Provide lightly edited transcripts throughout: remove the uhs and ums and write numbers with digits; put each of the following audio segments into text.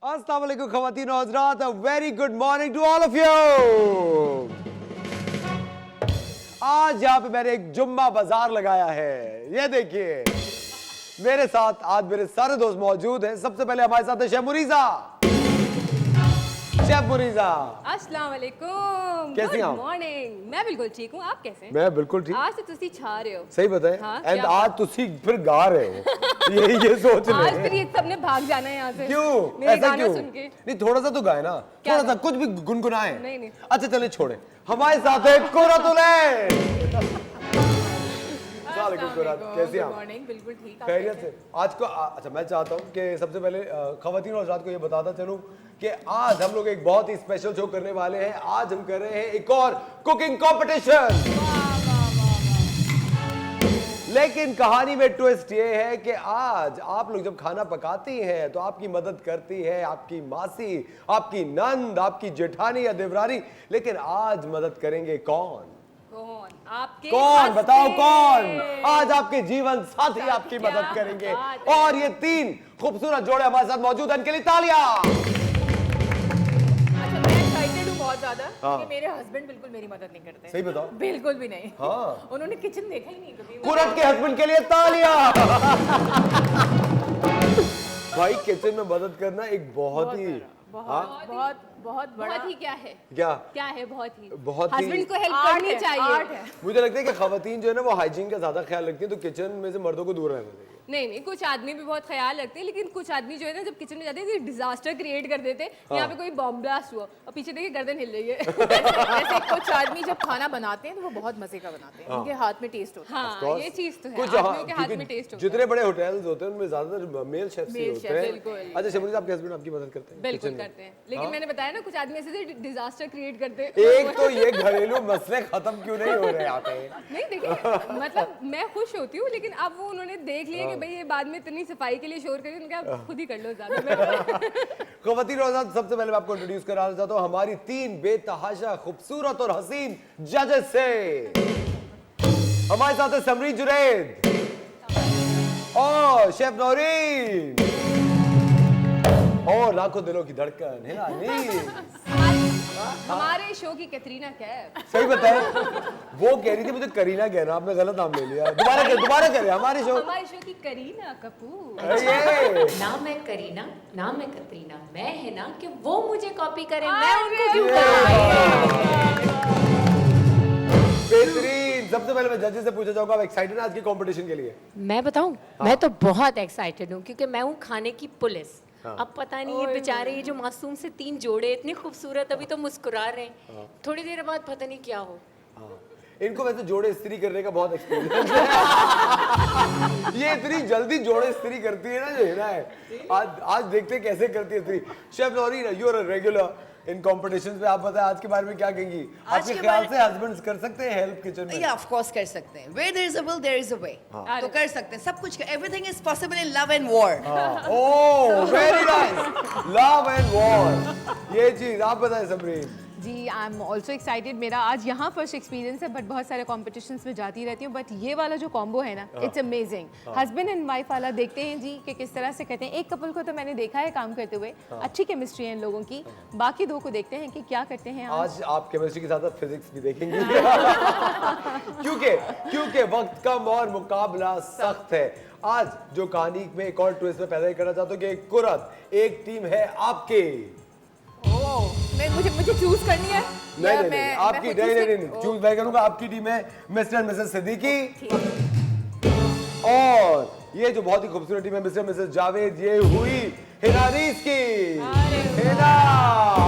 अस्सलाम वालेकुम ख़वातीन और हज़रात, a very good morning to all of you। आज यहाँ पे मैंने एक जुम्मा बाजार लगाया है। ये देखिए मेरे साथ आज मेरे सारे दोस्त मौजूद हैं। सबसे पहले हमारे साथ है शेफ मुरीजा। शेफ मुरीजा, अस्सलाम वालेकुम। कैसी हैं आप? Good morning. मैं बिल्कुल ठीक हूँ, आप कैसे हैं? मैं बिल्कुल ठीक। आज तो तुसी छा रहे हो। सही बताएं। हाँ, एंड क्या आज तुसी फिर गा रहे हो। ये सोच आज ले। फिर ये सबने भाग जाना है यहाँ से। क्यों? मेरे ऐसा गाना क्यों? सुन के। नहीं थोड़ा सा तो गाए ना, क्या थोड़ा सा गाऊं? कुछ भी गुनगुनाए। नहीं। अच्छा चले छोड़े। हमारे साथ है कुरतुलैन। कुरत, कैसी हैं आप? मॉर्निंग, बिल्कुल ठीक। खैरियत से। आज को अच्छा मैं चाहता हूँ कि सबसे पहले खवातीन और हज़रात को ये बताता चलूँ कि आज हम लोग एक बहुत ही स्पेशल शो करने वाले हैं। आज हम कर रहे हैं एक और कुकिंग कंपटीशन। लेकिन कहानी में ट्विस्ट ये है कि आज आप लोग जब खाना पकाती हैं तो आपकी मदद करती है आपकी मासी, आपकी नंद, आपकी जेठानी या देवरानी। लेकिन आज मदद करेंगे कौन? आपके कौन बताओ हस्बैंड। कौन? आज आपके जीवन साथी आपकी क्या मदद करेंगे। बात है। और ये तीन खूबसूरत जोड़े हमारे साथ मौजूद हैं। इनके लिए तालियां। अच्छा, मैं एक्साइटेड हूँ बहुत ज्यादा हाँ। कि मेरे हस्बैंड बिल्कुल मेरी मदद नहीं करते। सही बताओ। बिल्कुल भी नहीं। हाँ। उन्होंने किचन देखा ही नहीं कभी। कुरत के हस्बैंड के लिए तालियां। भाई किचन में मदद करना एक बहुत ही बहुत बहुत बहुत बड़ा। बहुत ही क्या है? क्या है बहुत ही? बहुत ही हस्बैंड को हेल्प आर्ट करनी है, चाहिए। आर्ट है। मुझे लगता है कि खवातीन जो है ना वो हाइजीन का ज्यादा ख्याल रखती है, तो किचन में से मर्दों को दूर रहना चाहिए। नहीं, कुछ आदमी भी बहुत ख्याल रखते हैं, लेकिन कुछ आदमी जो है ना जब किचन में जाते हैं डिजास्टर क्रिएट कर देते हैं। यहाँ पे कोई बॉम्ब ब्लास्ट हुआ और पीछे देखिए गर्दन हिल रही है। ऐसे कुछ आदमी जब खाना बनाते हैं तो वो बहुत मजे का बनाते हैं। उनके हाथ में टेस्ट होता है। हाँ, ये चीज तो है। कुछ आदमियों के हाथ क्योंकि में टेस्ट होता है। जितने बड़े होटल्स होते हैं उनमें ज्यादातर मेल शेफ्स ही Male होते chef, हैं। बिल्कुल। अच्छा शबरीज, आपके हस्बैंड आपकी मदद करते हैं? बिल्कुल kitchen में? करते हैं, लेकिन मैंने बताया ना कुछ आदमी ऐसे डिजास्टर क्रिएट करते हैं। एक तो ये घरेलू मसले खत्म क्यों नहीं हो रहे यहाँ पे? नहीं देखिए, मतलब मैं खुश होती हूँ, लेकिन अब वो उन्होंने देख लिया कि भाई ये बाद में इतनी सफाई के लिए शोर करें, उनका आप खुद ही कर लो ज्यादा। खवातीन और हज़रात, सबसे पहले मैं आपको इंट्रोड्यूस कराना चाहता हूँ हमारी तीन बेतहाशा खूबसूरत और हसीन जजेस से। हमारे साथ है समरी जुरैद और शेफ नौरीन और लाखों दिलों की धड़कन है ना। हमारे शो की कैटरीना कैफ। सही बताए। वो कह रही थी मुझे करीना कहना, आपने गलत नाम ले लिया। दोबारा करें हमारे शो। हमारे शो की करीना कपूर। ये ना मैं करीना ना मैं कतरीना, मैं है ना कि वो मुझे कॉपी करें, मैं उनको क्यों बेहतरीन। सबसे पहले मैं जजेस से पूछना चाहूंगा, आप एक्साइटेड हैं आज की कंपटीशन के लिए? मैं बताऊं, मैं तो बहुत एक्साइटेड हूँ क्योंकि मैं हूँ खाने की पुलिस। अब पता नहीं ये बेचारे ये जो मासूम से तीन जोड़े इतने खूबसूरत अभी तो मुस्कुरा रहे हैं, थोड़ी देर बाद पता नहीं क्या हो। इनको वैसे जोड़े इस्त्री करने का बहुत एक्सपीरियंस है। ये इतनी जल्दी जोड़े इस्त्री करती है ना, जो है ना। आज देखते हैं कैसे करती है इस्त्री। Chef Naureen, you are a regular in competitions में, आप बताएं आज के बारे में क्या कहेंगी? आपके ख्याल से हस्बैंड्स कर सकते हैं हेल्प किचन में? या ऑफ कोर्स कर सकते हैं। Where there is a will, there is a way. तो कर सकते हैं सब कुछ। Everything is possible in love and war. Oh very nice, love and war. ये चीज आप बताएं समरीन। जी, आई एम ऑल्सो एक्साइटेड। मेरा आज यहाँ फर्स्ट एक्सपीरियंस है, बट बहुत सारे कॉम्पिटिशन्स में जाती रहती हूँ। बट ये वाला जो कॉम्बो है ना, it's amazing. Husband and wife वाला देखते हैं जी कि किस तरह से कहते हैं। एक कपल को तो मैंने देखा है काम करते हुए, अच्छी केमिस्ट्री है इन लोगों की। बाकी दो को देखते हैं कि क्या करते हैं आज आप केमिस्ट्री के साथ साथ फिजिक्स भी देखेंगे। क्योंकि वक्त कम और मुकाबला सख्त है। आज जो कहानी में एक और ट्विस्ट में पैदा करना चाहता हूँ कि कुरत एक टीम है आपके। मुझे चूज करनी है। नहीं, आपकी नहीं चूज मैं करूंगा। आपकी टीम है मिस्टर एंड मिसेस सिद्दीकी और ये जो बहुत ही खूबसूरत टीम है मिस्टर मिसेस जावेद, ये हुई हिनारीस की। हिना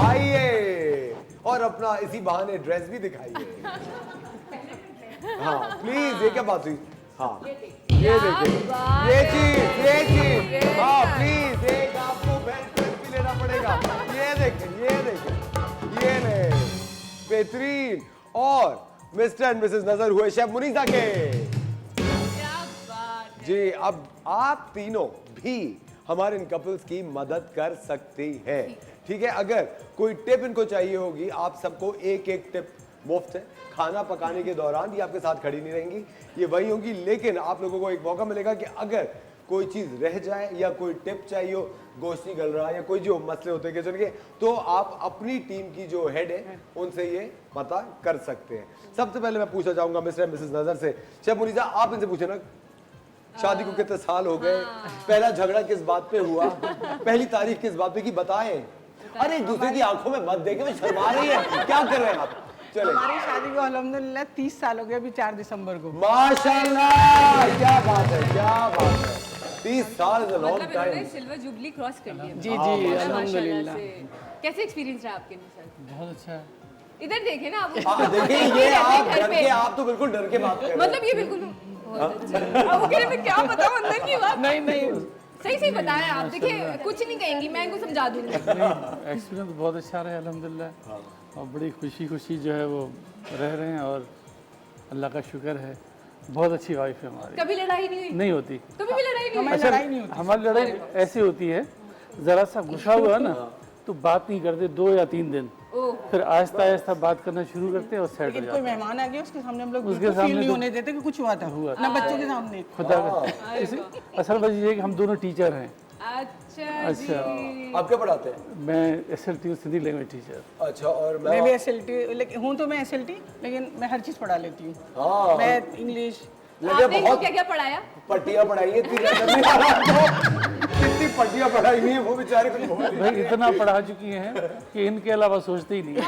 आइए और अपना इसी बहाने ड्रेस भी दिखाइए। हाँ प्लीज, ये क्या बात हुई? हाँ ये देखिए, ये चीज हाँ प्लीज, एक आपको बेस्ट भी लेना पड़ेगा। ये देखें ये ले बेहतरीन। और मिस्टर एंड मिसेस नजर हुए शेफ मुनीजा के। जी, अब आप तीनों भी हमारे इन कपल्स की मदद कर सकती हैं, ठीक है? अगर कोई टिप इनको चाहिए होगी, आप सबको एक एक टिप मुफ्त है। खाना पकाने के दौरान ये आपके साथ खड़ी नहीं रहेंगी, ये वही होंगी। लेकिन आप लोगों को एक मौका मिलेगा कि अगर कोई चीज रह जाए या कोई टिप चाहिए हो, गोश्त नहीं गल रहा या कोई जो मसले होते हैं किचन के, तो आप अपनी टीम की जो हेड है उनसे ये पता कर सकते हैं। सबसे पहले मैं पूछना चाहूंगा मिस्टर एंड मिसेस नजर से, शेफ मुनीसा आप इनसे पूछे ना, शादी को कितने साल हो गए, पहला झगड़ा किस बात पे हुआ, पहली तारीख किस बात पे की, बताएं। अरे एक दूसरे की आंखों में मत देखे, वो शर्मा रही है, क्या कर रहे हैं आप? चले हमारी शादी को अल्हम्दुलिल्लाह 30 साल हो गए, अभी 4 दिसंबर को। माशाल्लाह, क्या बात है, क्या बात है। 30 साल इज अ लॉन्ग मतलब टाइम। इन्होंने सिल्वर जुबली क्रॉस कर लिया। जी जी अल्हम्दुलिल्लाह। कैसे एक्सपीरियंस रहा आपके साथ? बहुत अच्छा है। इधर देखे ना आप, देखिए ये आप डर के, आप तो बिल्कुल डर के बात कर रहे हैं। मतलब ये बिल्कुल बहुत अच्छा। अब वो कह रहे मैं क्या बताऊं अंदर की बात। नहीं नहीं सही सही बताया आप। देखिए कुछ नहीं कहेंगी, मैं इनको समझा दूंगी। एक्सपीरियंस बहुत अच्छा रहा अल्हम्दुलिल्लाह, और बड़ी खुशी खुशी जो है वो रह रहे हैं, और अल्लाह का शुक्र है, बहुत अच्छी वाइफ है हमारी। कभी लड़ाई नहीं हुई? नहीं होती। कभी भी लड़ाई नहीं हुई? हमारी लड़ाई नहीं होती। हमारी लड़ाई ऐसी होती है, ज़रा सा गुस्सा हुआ ना तो बात नहीं करते 2 या 3 दिन, फिर आहिस्ता आहिस्ता बात करना शुरू करते हैं और सेट हो लेकिन जाते कोई हैं। मेहमान आ गया उसके सामने हम लोग उसके बिल्कुल सामने फील नहीं तो- होने देते कि कुछ हुआ था, ना बच्चों के सामने। खुदा का असल वजह ये है कि हम दोनों टीचर हैं। अच्छा जी। आप क्या पढ़ाते हैं? मैं SLT हूँ, सिंधी लैंग्वेज टीचर। अच्छा, और मैं भी SLT, लेकिन हूँ तो मैं SLT, लेकिन मैं हर चीज़ पढ़ा लेती हूँ। हाँ। Math, English. लगे आपने इनको बहुत क्या क्या पढ़ाया? पट्टियां पढ़ाई है, इतनी नजर नहीं आ रहा आपको? कितनी पट्टियां पढ़ाई हुई है वो बेचारे कुछ बोल नहीं भाई इतना पढ़ा चुकी हैं कि इनके अलावा सोचते ही नहीं। ये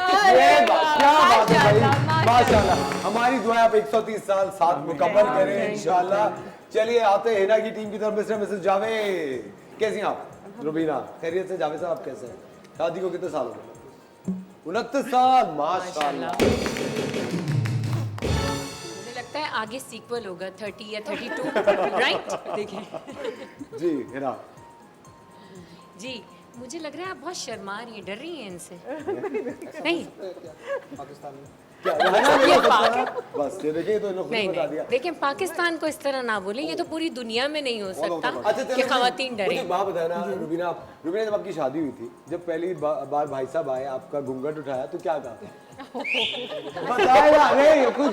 क्या बात है भाई, माशाल्लाह। हमारी दुआ है आप 130 साल साथ मुकम्मल करें इंशाल्लाह। चलिए आते हैं हिना की टीम की तरफ, मिस्टर मिसेस जावेद, कैसी हैं आप? रुबीना खैरियत से? जावेद साहब आप कैसे हैं? शादी को कितने साल हो गए? 29 साल, माशाल्लाह। मुझे लगता है आगे सीक्वल होगा 30 या 32, राइट? देखिए जी हिना, जी, मुझे लग रहा है आप बहुत शर्मा रही हैं, डर रही हैं इनसे। नहीं क्या हिना ने ये बता पाक है? दिया? बस ये देखिए, तो इन्होंने नहीं खुद बता नहीं, दिया। देखिए पाकिस्तान को इस तरह ना बोले, ये तो पूरी दुनिया में नहीं हो सकता अच्छा कि खवातीन मुझे डरे। एक बात बताया ना रुबीना, रुबीना जब आपकी शादी हुई थी, जब पहली बार भाई साहब आए, आपका घूंघट उठाया तो क्या कहा? बताए ना, अरे कोई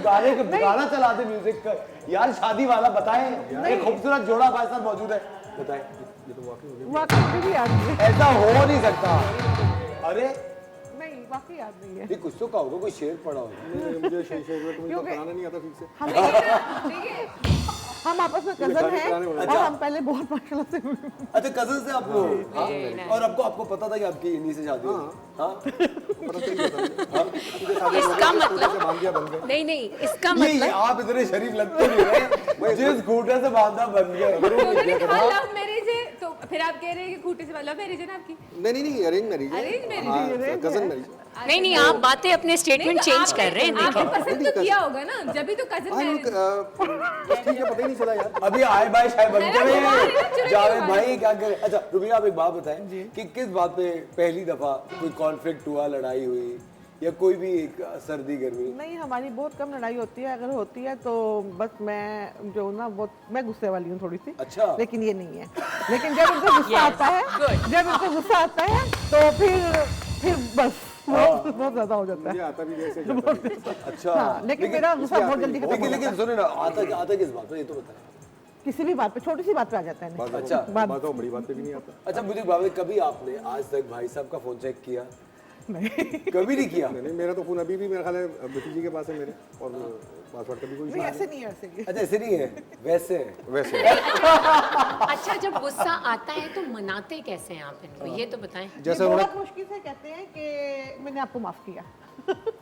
गाना चला दे म्यूजिक का यार, शादी वाला बताए। एक खूबसूरत जोड़ा हमारे साथ मौजूद है, बताए। ये तो वाकई भी याद नहीं ऐसा हो नहीं सकता। अरे नहीं, वाकई याद नहीं है। ये कुछ तो कहा होगा, कोई शेर पड़ा होगा। मुझे शेर बनाना नहीं आता ठीक से। हम आपस में कजन हैं और हम पहले बहुत माशाल्लाह से अच्छा, कजन से आप लोग? हाँ? और आपको पता था कि आपकी इन्हीं से शादी हुई? हाँ? इसका मतलब नहीं नहीं, इसका ये मतलब आप इतने शरीफ लगते नहीं हैं, जिस घूंटे से बांधा बन गए। तो मैंने कहा लव मैरिज है, तो फिर आप कह रहे हैं कि खूंटे से लव मैरिज है ना आपकी? नहीं arrange marriage arrange marriage? Cousin marriage. नहीं नहीं, आप बातें अपने स्टेटमेंट चेंज कर रहे हैं। आपने देखिए पसंद तो किया होगा ना, जब भी तो कजन मैरिज। बस ठीक है, पता ही नहीं चला यार। अभी आए बाय शायद बन है ना, हमारे ना गए चुराई जावेद हुआ भाई, क्या करे? अच्छा रुबीना, आप एक बात बताएं कि किस बात पे पहली दफा कोई कॉन्फ्लिक्ट हुआ, लड़ाई हुई, या कोई भी एक सर्दी गर्मी? नहीं, हमारी बहुत कम लड़ाई होती है, अगर होती है तो बस मैं जो ना बहुत, मैं गुस्से वाली हूँ थोड़ी सी। अच्छा। लेकिन ये नहीं है। लेकिन जब इनको गुस्सा आता है, जब इनको गुस्सा आता है तो फिर बस बहुत ज्यादा हो जाता है। आता भी जैसे अच्छा। हाँ, लेकिन मेरा गुस्सा बहुत जल्दी खत्म हो जाता लेकिन सुने ना, आता किस बात पे, ये तो बताएं। है। किसी भी बात पे, छोटी सी बात पे आ जाता है। अच्छा, बात तो बड़ी बात पे भी नहीं आता। अच्छा मुझे बाबा, कभी आपने आज तक भाई साहब का फोन चेक किया? कभी नहीं किया? नहीं, मेरा तो फोन अभी भी मेरा ख्याल है भतीजी के पास है मेरे, और पासवर्ड का भी कोई नहीं, ऐसे नहीं है, ऐसे नहीं है। अच्छा ऐसे नहीं है, वैसे है। वैसे अच्छा, जब गुस्सा आता है तो मनाते कैसे हैं आप इनको, ये तो बताएं। जैसे ये उन्होंने बहुत मुश्किल से कहते हैं कि मैंने आपको माफ किया।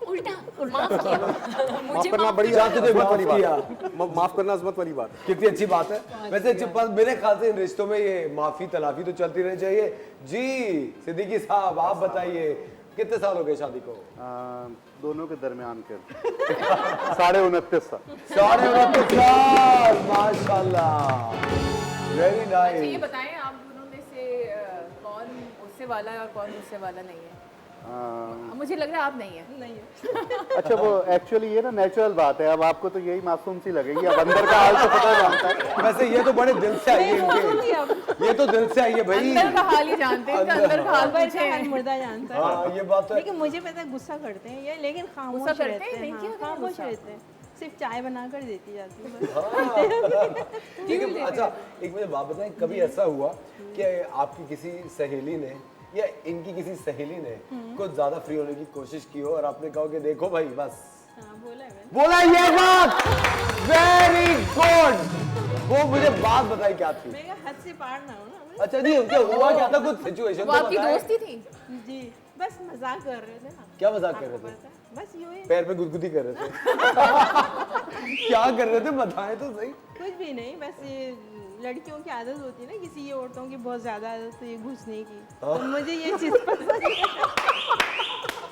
उल्टा माफ किया, माफ मुझे करना माफ बड़ी जा तुझे अजमत माफ वाली किया। बात, माफ करना अजमत वाली बात। कितनी अच्छी बात है। वैसे मेरे ख्याल से इन रिश्तों में ये माफी तलाफी तो चलती रहनी चाहिए। जी सिद्दीकी साहब, आप बताइए कितने साल हो गए शादी को? दोनों के दरमियान के 29.5 साल। 29.5 साल, माशाल्लाह, वेरी अच्छा, ये नाइस। बताएं आप दोनों में से कौन उससे वाला है और कौन उससे वाला नहीं है? मुझे लग रहा है आप नहीं है। अच्छा, वो एक्चुअली ये ना नेचुरल बात है, अब आपको तो यही मासूम सी लगेगी, अब अंदर का हाल तो पता जानता है। वैसे ये तो बड़े दिल से आई है इनके, ये तो दिल से आई है भाई। अंदर का हाल ही जानते हैं, इनका अंदर का हाल पूछे हैं। मुर्दा जानता है। हाँ ये बात तो है। लेकिन मुझे पता है गुस्सा करते हैं ये, लेकिन खामोश गुस्सा करते रहते हैं, हैं। नहीं हाँ, किया खामोश गुस्सा। रहते हैं। सिर्फ चाय बना कर देती जाती हूँ बस। लेकिन अच्छा एक मुझे बात बताएं, कभी ऐसा हुआ कि आपकी किसी सहेली ने या इनकी किसी सहेली ने कुछ ज्यादा फ्री होने की कोशिश की हो और आपने कहा कि देखो भाई बस हाँ, बोला है मैंने। बोला ये बात, वेरी गुड। वो मुझे बात बताई क्या थी? मैं कहा, हद से पार ना हो ना। अच्छा जी, क्या हुआ क्या था, कुछ सिचुएशन वो तो आपकी बताएं। दोस्ती थी? जी बस मजाक कर रहे थे ना। क्या मजाक कर रहे थे? बस यूं ही, पैर पे गुदगुदी कर रहे थे। क्या कर रहे थे बताएं तो सही। कुछ भी नहीं, बस ये लड़कियों की आदत होती है ना, किसी ये औरतों की बहुत ज्यादा आदत है ये घुसने की, तो मुझे ये चीज पसंद है।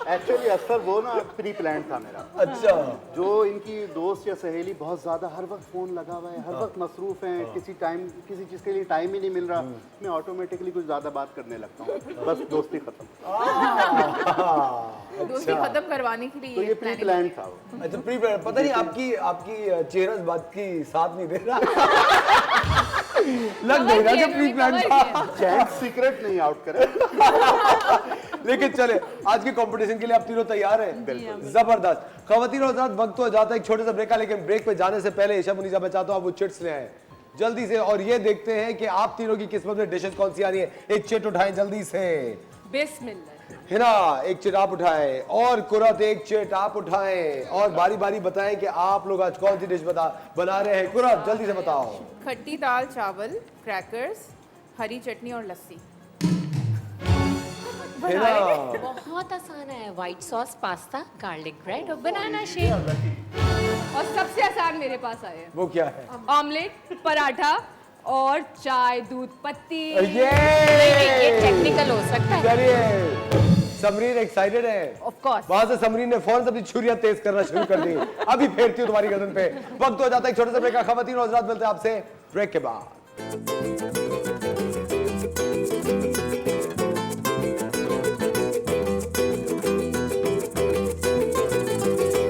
एक्चुअली अक्सर वो ना प्री प्लान था मेरा। अच्छा, जो इनकी दोस्त या सहेली बहुत ज्यादा हर वक्त फोन लगा हुआ है, हर वक्त मसरूफ हैं, किसी चीज के लिए टाइम ही नहीं मिल रहा, मैं ऑटोमेटिकली कुछ ज्यादा बात करने लगता हूँ, बस दोस्ती खत्म। दोस्ती खत्म करवाने के लिए तो ये प्री प्लान था वो। अच्छा प्री प्लान। पता नहीं आपकी चेहरा इस बात की साथ नहीं दे रहा। लग नहीं रहा कि प्री प्लान था। जेंट्स सीक्रेट नहीं आउट करे। लेकिन चले, आज के कंपटीशन के लिए आप तीनों तैयार हैं? बिल्कुल, जबरदस्त। खवातीन और हज़रात, वक्त तो हो जाता है एक छोटे से ब्रेक का, लेकिन ब्रेक पे जाने से पहले ईशा मुनीसा, मैं चाहता हूं आप वो चिट्स ले आए जल्दी से, और ये देखते हैं कि आप तीनों की किस्मत में डिशेस कौन सी आ रही है। एक चिट उठाएं जल्दी से। बिस्मिल्लाह। हिना एक चिट आप उठाएं, और कुरत एक चिट आप उठाएं, और बारी बारी बताएं कि आप लोग आज कौन सी डिश बना रहे हैं। कुरत जल्दी से बताओ। खट्टी दाल चावल, क्रैकर्स, हरी चटनी और लस्सी। हिना बहुत आसान है, white sauce pasta, garlic bread और बनाना शेक। और सबसे आसान मेरे पास आया है, वो क्या है? ऑमलेट, पराठा और चाय दूध पत्ती। ये टेक्निकल हो सकता है। चलिए, समरीन एक्साइटेड है? Of course. वहां से समरीन ने फौरन अपनी छुरियां तेज करना शुरू कर दी। अभी फेरती हूँ तुम्हारी गर्दन पे। वक्त हो जाता है एक छोटे से ब्रेक का। खवातीन और हज़रात, मिलते हैं आपसे ब्रेक के बाद।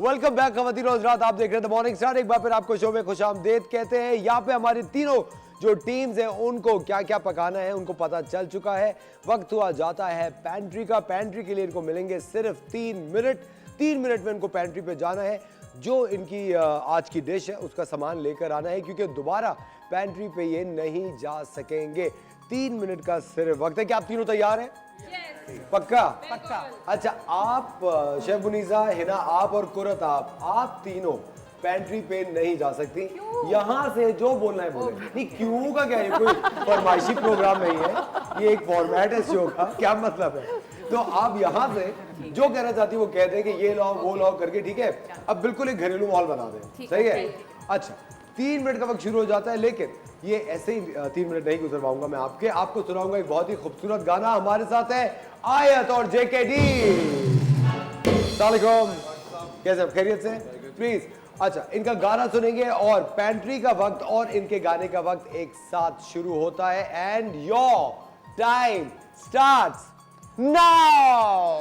वेलकम बैक खवातीन और हज़रात, आप देख रहे हैं द मॉर्निंग स्टार। एक बार फिर आपको शो में खुशामदीद कहते हैं। यहाँ पे हमारी तीनों जो टीम्स हैं उनको क्या क्या पकाना है उनको पता चल चुका है। वक्त हुआ जाता है पैंट्री का। पैंट्री के लिए इनको मिलेंगे सिर्फ 3 मिनट। 3 मिनट में इनको पैंट्री पे जाना है, जो इनकी आज की डिश है उसका सामान लेकर आना है, क्योंकि दोबारा पैंट्री पे ये नहीं जा सकेंगे। 3 मिनट का सिर्फ वक्त है। क्या आप तीनों तैयार हैं? पक्का? पक्का। अच्छा, आप शेफ मुनीसा, हिना आप और कुरत आप तीनों पैंट्री पे नहीं जा सकती। यहाँ से जो बोलना है बोले। नहीं, क्यों का क्या है, कोई फरमाइशी प्रोग्राम नहीं है, ये एक फॉर्मेट है शो का। क्या मतलब है? तो आप यहाँ से जो कहना चाहती वो कह दें कि ये लाओ वो लाओ करके, ठीक है? अब बिल्कुल एक घरेलू माहौल बना दें, सही है? अच्छा, 3 मिनट का वक्त शुरू हो जाता है, लेकिन ये ऐसे ही 3 मिनट नहीं गुजर पाऊंगा मैं आपको सुनाऊंगा एक बहुत ही खूबसूरत गाना। हमारे साथ है आयत और जेकेडी। सलाम, कैसे, खैरियत से? प्लीज। अच्छा, इनका गाना सुनेंगे और पैंट्री का वक्त और इनके गाने का वक्त एक साथ शुरू होता है। And your time starts now.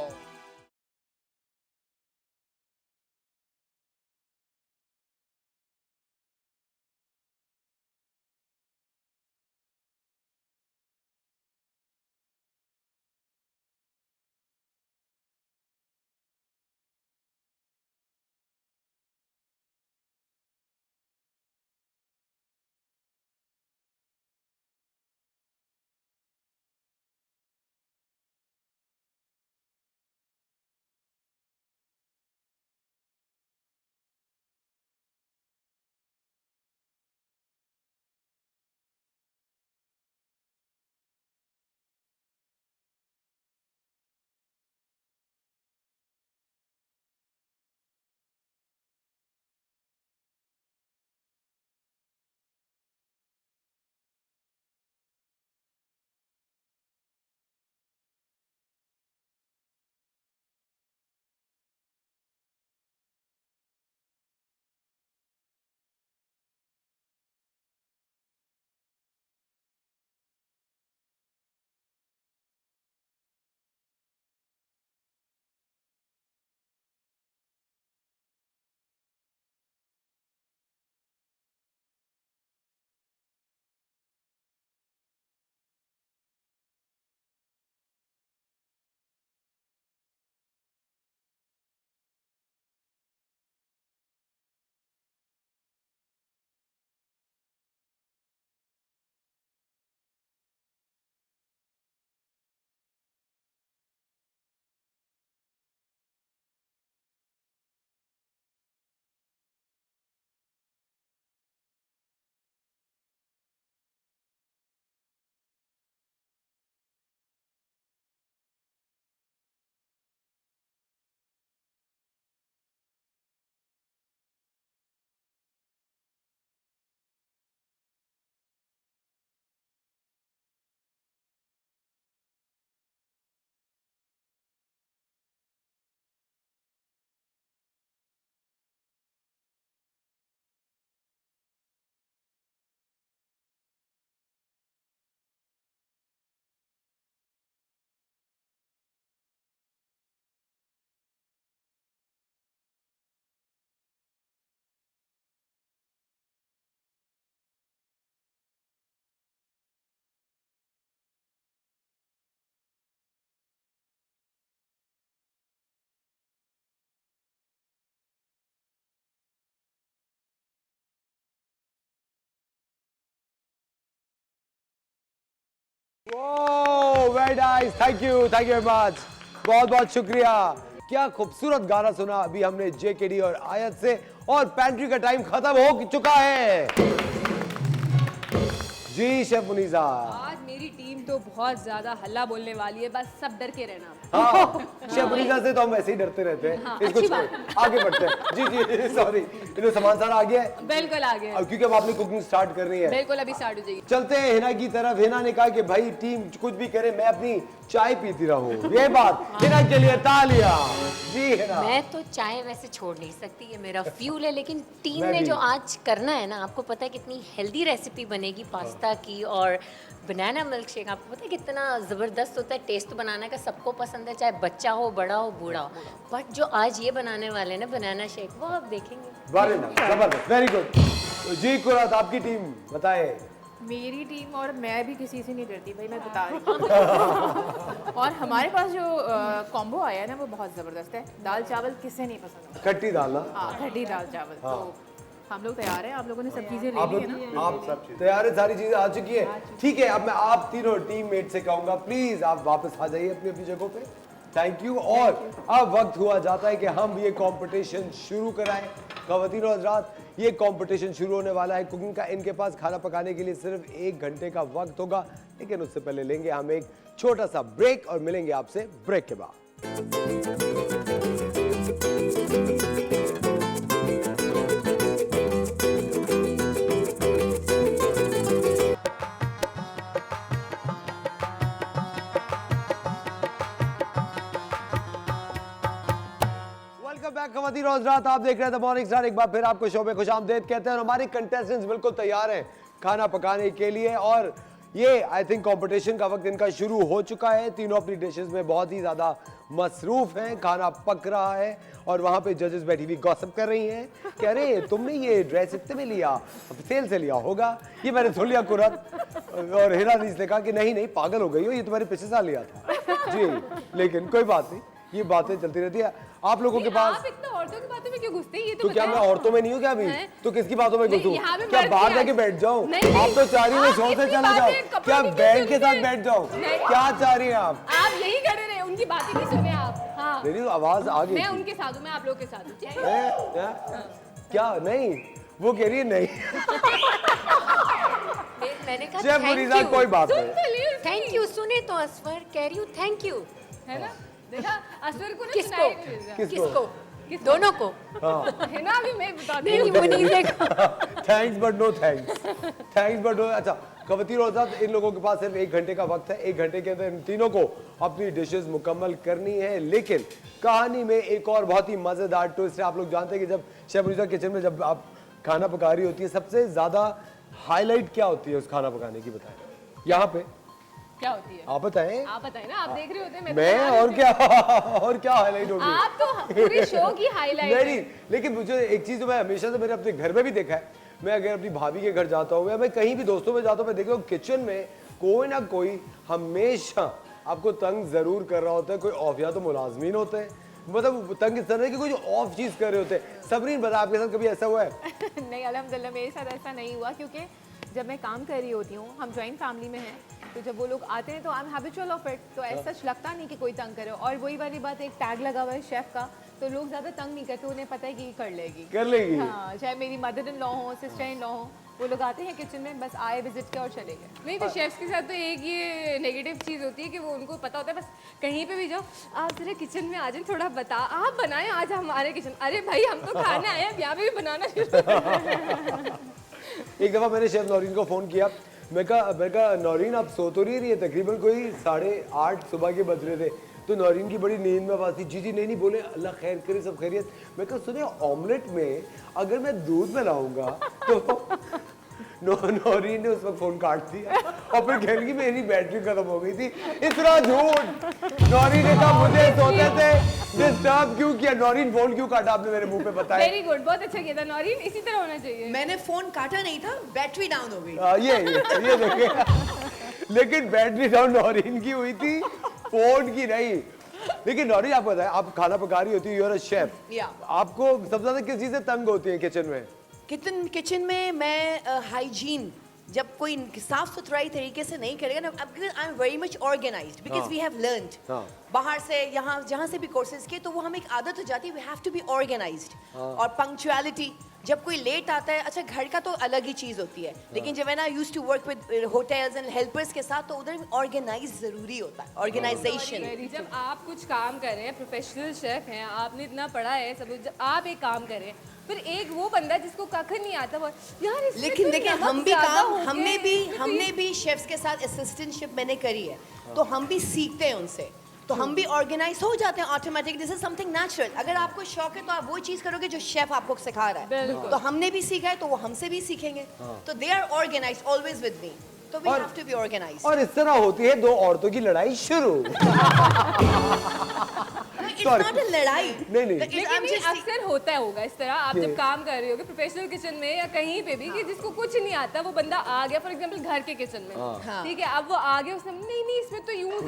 Very nice, thank you very much, बहुत बहुत शुक्रिया। क्या खूबसूरत गाना सुना अभी हमने JKD और आयत से, और पैंट्री का टाइम खत्म हो चुका है। जी शेफ मुनीसा। आज मेरी टीम तो बहुत ज्यादा हल्ला बोलने वाली है, बस सब डर के रहना। हाँ, शेफ मुनीसा से तो हम वैसे ही डरते रहते हैं। हाँ, इसको अच्छी छोड़, आगे बढ़ते हैं। जी जी सॉरी, इन्हें सामान सारा आ गया है। बिल्कुल आ गया, अब क्योंकि अब आपने कुकिंग स्टार्ट करनी है। बिल्कुल अभी स्टार्ट हो जाएगी। चलते हैं हिना की तरफ। हिना ने कहा कि भाई टीम कुछ भी करे, मैं अपनी चाय पीती रहूं। ये बात हिना के लिए तालियां। जी हिना। मैं तो चाय वैसे छोड़ नहीं सकती, ये मेरा फ्यूल है, लेकिन टीम मैं ने भी। जो आज करना है ना, आपको पता है कितनी हेल्दी रेसिपी बनेगी पास्ता की, और बनाना मिल्क शेक आपको पता है कितना ज़बरदस्त होता है। टेस्ट तो बनाना का सबको पसंद है, चाहे बच्चा हो, बड़ा हो, बूढ़ा हो, बट जो आज ये बनाने वाले हैं ना बनाना शेक, वो आप देखेंगे। जबरदस्त, वेरी गुड। जी कुरात, आपकी टीम बताए। मेरी टीम और मैं भी किसी से नहीं डरती भाई, मैं बता रही हूँ। और हमारे पास जो कॉम्बो आया है ना, वो बहुत ज़बरदस्त है। दाल चावल किससे नहीं पसंद? खट्टी दाल ना? हाँ, खट्टी दाल चावल। तो हम लोग तैयार हैं, आप लोगों ने सब चीज़ें ले आप ली है ना? आप तैयार है, सारी चीजें आ चुकी है। ठीक है, अब मैं आप तीनों टीममेट से कहूंगा प्लीज आप वापस आ जाइए अपनी अपनी जगहों पे। Thank you. और अब वक्त हुआ जाता है कि हम ये कंपटीशन शुरू कराएं। ख़वातीन और हज़रात, ये कंपटीशन शुरू होने वाला है कुकिंग का। इनके पास खाना पकाने के लिए सिर्फ 1 घंटे का वक्त होगा, लेकिन उससे पहले लेंगे हम एक छोटा सा ब्रेक और मिलेंगे आपसे ब्रेक के बाद। ख़वातीन और हज़रात, आप देख रहे थे मॉर्निंग स्टार। एक बार फिर आपको शो में खुशामदीद कहते हैं। और हमारे कंटेस्टेंट्स बिल्कुल तैयार हैं खाना पकाने के लिए, और ये आई थिंक कंपटीशन का वक्त इनका शुरू हो चुका है। तीनों अपनी डिशेस में बहुत ही ज़्यादा मसरूफ हैं, खाना पक रहा है, और वहाँ पे जजेस बैठी हुई गॉसिप कर रही हैं, कह रहे हैं तुमने ये ड्रेस इतने में लिया, सेल से लिया होगा, ये मैंने सुन लिया कुरत। और हिना ने कहा कि नहीं नहीं पागल हो गई हो, ये तुम्हारे पिछले साल लिया था। जी, लेकिन कोई बात नहीं, ये बातें चलती रहती है। आप लोगों के पास आप इतना औरतों की बातों में क्यों घुसते हैं? ये तो क्या मैं औरतों में नहीं हूँ क्या अभी? तो किसकी बातों में घुसूं? क्या बाहर जाके बैठ जाऊं? आप तो चाह रही है शो से चले जाओ, क्या बैंड के साथ बैठ जाऊं? क्या चाह रही हैं आप? आप यही खड़े रहे, उनकी बातें नहीं सुने आप। हाँ, मेरी आवाज आ गई। मैं उनके साथ हूँ, मैं आप लोग के साथ हूँ, ठीक है? क्या नहीं, वो कह रही है नहीं। मैंने कहा शेफ मुनीसा, कोई बात नहीं। Thank you. सुने तो असफर कह रही हूँ थैंक यू, है ना? देखा असवर को ना किसको सुनाई नहीं मिल रहा। किसको दोनों को है ना? अभी मैं बताती नहीं, हूँ। मुनीसा को। Thanks but no thanks, thanks but no. अच्छा ख़वातीन और हज़रात, इन लोगों के पास सिर्फ 1 घंटे का वक्त है। 1 घंटे के अंदर इन तीनों को अपनी डिशेस मुकम्मल करनी है, लेकिन कहानी में एक और बहुत ही मज़ेदार ट्विस्ट है। आप लोग जानते हैं कि जब शेफ मुनीसा किचन में जब आप खाना पका रही होती है, सबसे ज़्यादा हाईलाइट क्या होती है उस खाना पकाने की, बताएं यहाँ पे क्या होती है? आप बताएं। आप बताएं ना, आप देख रहे होते हैं, मैं और क्या हाईलाइट होगी? आप तो पूरी शो की हाईलाइट नहीं, लेकिन मुझे एक चीज तो मैं हमेशा से मेरे अपने घर में भी देखा है। मैं अगर अपनी भाभी के घर जाता हूँ या मैं कहीं भी दोस्तों में जाता हूँ, मैं देखता हूँ किचन में कोई ना कोई हमेशा आपको तंग जरूर कर रहा होता है। कोई ऑफ, या तो मुलाजमीन होते हैं, मतलब तंग इस तरह है कि कोई ऑफ चीज कर रहे होते हैं। सबरीन बता, आपके साथ कभी ऐसा हुआ है? नहीं, अल्हम्दुलिल्लाह मेरे साथ ऐसा नहीं हुआ, क्योंकि जब मैं काम कर रही होती हूँ, हम जॉइंट फैमिली में हैं, तो जब वो लोग आते हैं तो I am habitual of it, तो ऐसा सच लगता नहीं कि कोई तंग करे। और वही वाली बात, एक टैग लगा हुआ है शेफ का, तो लोग ज़्यादा तंग नहीं करते, उन्हें पता है कि कर लेगी। हाँ, चाहे मेरी मदर इन लॉ हो, सिस्टर इन लॉ हो, वो लोग आते हैं किचन में, बस आए, विजिट किया और चले गए। नहीं, तो शेफ्स के साथ तो एक ये नेगेटिव चीज़ होती है कि वो उनको पता होता है, बस कहीं पे भी जाओ, आप जरा किचन में आ जाए, थोड़ा बता, आप बनाएं आज हमारे किचन। अरे भाई, हम तो खाने आए हैं, यहाँ पे भी बनाना शुरू। एक दफ़ा मैंने शेफ नौरीन को फ़ोन किया, मैं कहा नौरीन आप सो तो नहीं रही है? तकरीबन कोई 8:30 सुबह के बज रहे थे। तो नौरीन की बड़ी नींद में आवाज़ थी, जी जी नहीं बोले अल्लाह खैर करे, सब खैरियत। मैं कहा सुने, ऑमलेट में अगर मैं दूध मिलाऊंगा तो नौरीन ने उस वक्त फोन काट दिया और फिर कह रही मेरी बैटरी खत्म हो गई थी। इतना झूठ। नौरीन ने कहा मुझे सोते थे डिस्टर्ब क्यों किया? नौरीन फोन क्यों काटा आपने मेरे मुंह पे बताया? वेरी गुड, बहुत अच्छा किया था नौरीन, इसी तरह होना चाहिए। मैंने फोन काटा नहीं था, बैटरी डाउन हो गई। ये देखिए, लेकिन बैटरी डाउन नौरीन की हुई थी, फोन की नहीं। लेकिन नौरीन आपको बताया, आप खाना पका रही होती है, यू आर अ शेफ, आपको सबसे ज्यादा किस चीज से तंग होती है किचन में? किचन में मैं हाइजीन जब कोई साफ सुथराई तरीके से नहीं करेगा ना, I am very much organised because we have learned बाहर से यहाँ जहाँ से भी कोर्सेज किए, तो वो हमें एक आदत हो जाती है, we have to be organised. और पंक्चुअलिटी, जब कोई लेट आता है, अच्छा घर का तो अलग ही चीज़ होती है, लेकिन जब मैं used to work with hotels and helpers के साथ, तो उधर ऑर्गेनाइज ज़रूरी होता है, ऑर्गेनाइजेशन। जब आप कुछ काम कर रहे हैं, प्रोफेशनल शेफ हैं, आपने इतना पढ़ा है सब, जब आप एक काम कर रहे हैं, फिर एक वो बंदा जिसको कख नहीं आता, वो यार इसमें लेकिन तो देखिए नमक हम भी ज़्यादा काम हो गया, हमने भी शेफ्स के साथ असिस्टेंटशिप मैंने करी है, तो हम भी सीखते हैं उनसे, तो हम भी ऑर्गेनाइज हो जाते हैं automatic. This is something natural. अगर आपको शौक है तो आप वो चीज करोगे जो शेफ आपको सिखा रहा है, तो हमने भी सीखा है तो वो हमसे भी सीखेंगे। तो they are organise always with me, तो we have to be organised. और इस तरह होती है दो औरतों की लड़ाई शुरू। इट्स नॉट अ लड़ाई। नहीं नहीं, लेकिन ये अक्सर होता होगा इस तरह, आप जब काम कर रहे होगे प्रोफेशनल किचन में या कहीं पे भी, कि जिसको कुछ नहीं आता वो बंदा आ गया, फॉर एग्जांपल घर के किचन में, ठीक है, अब वो आ गया, उसने नहीं इसमें तो यूं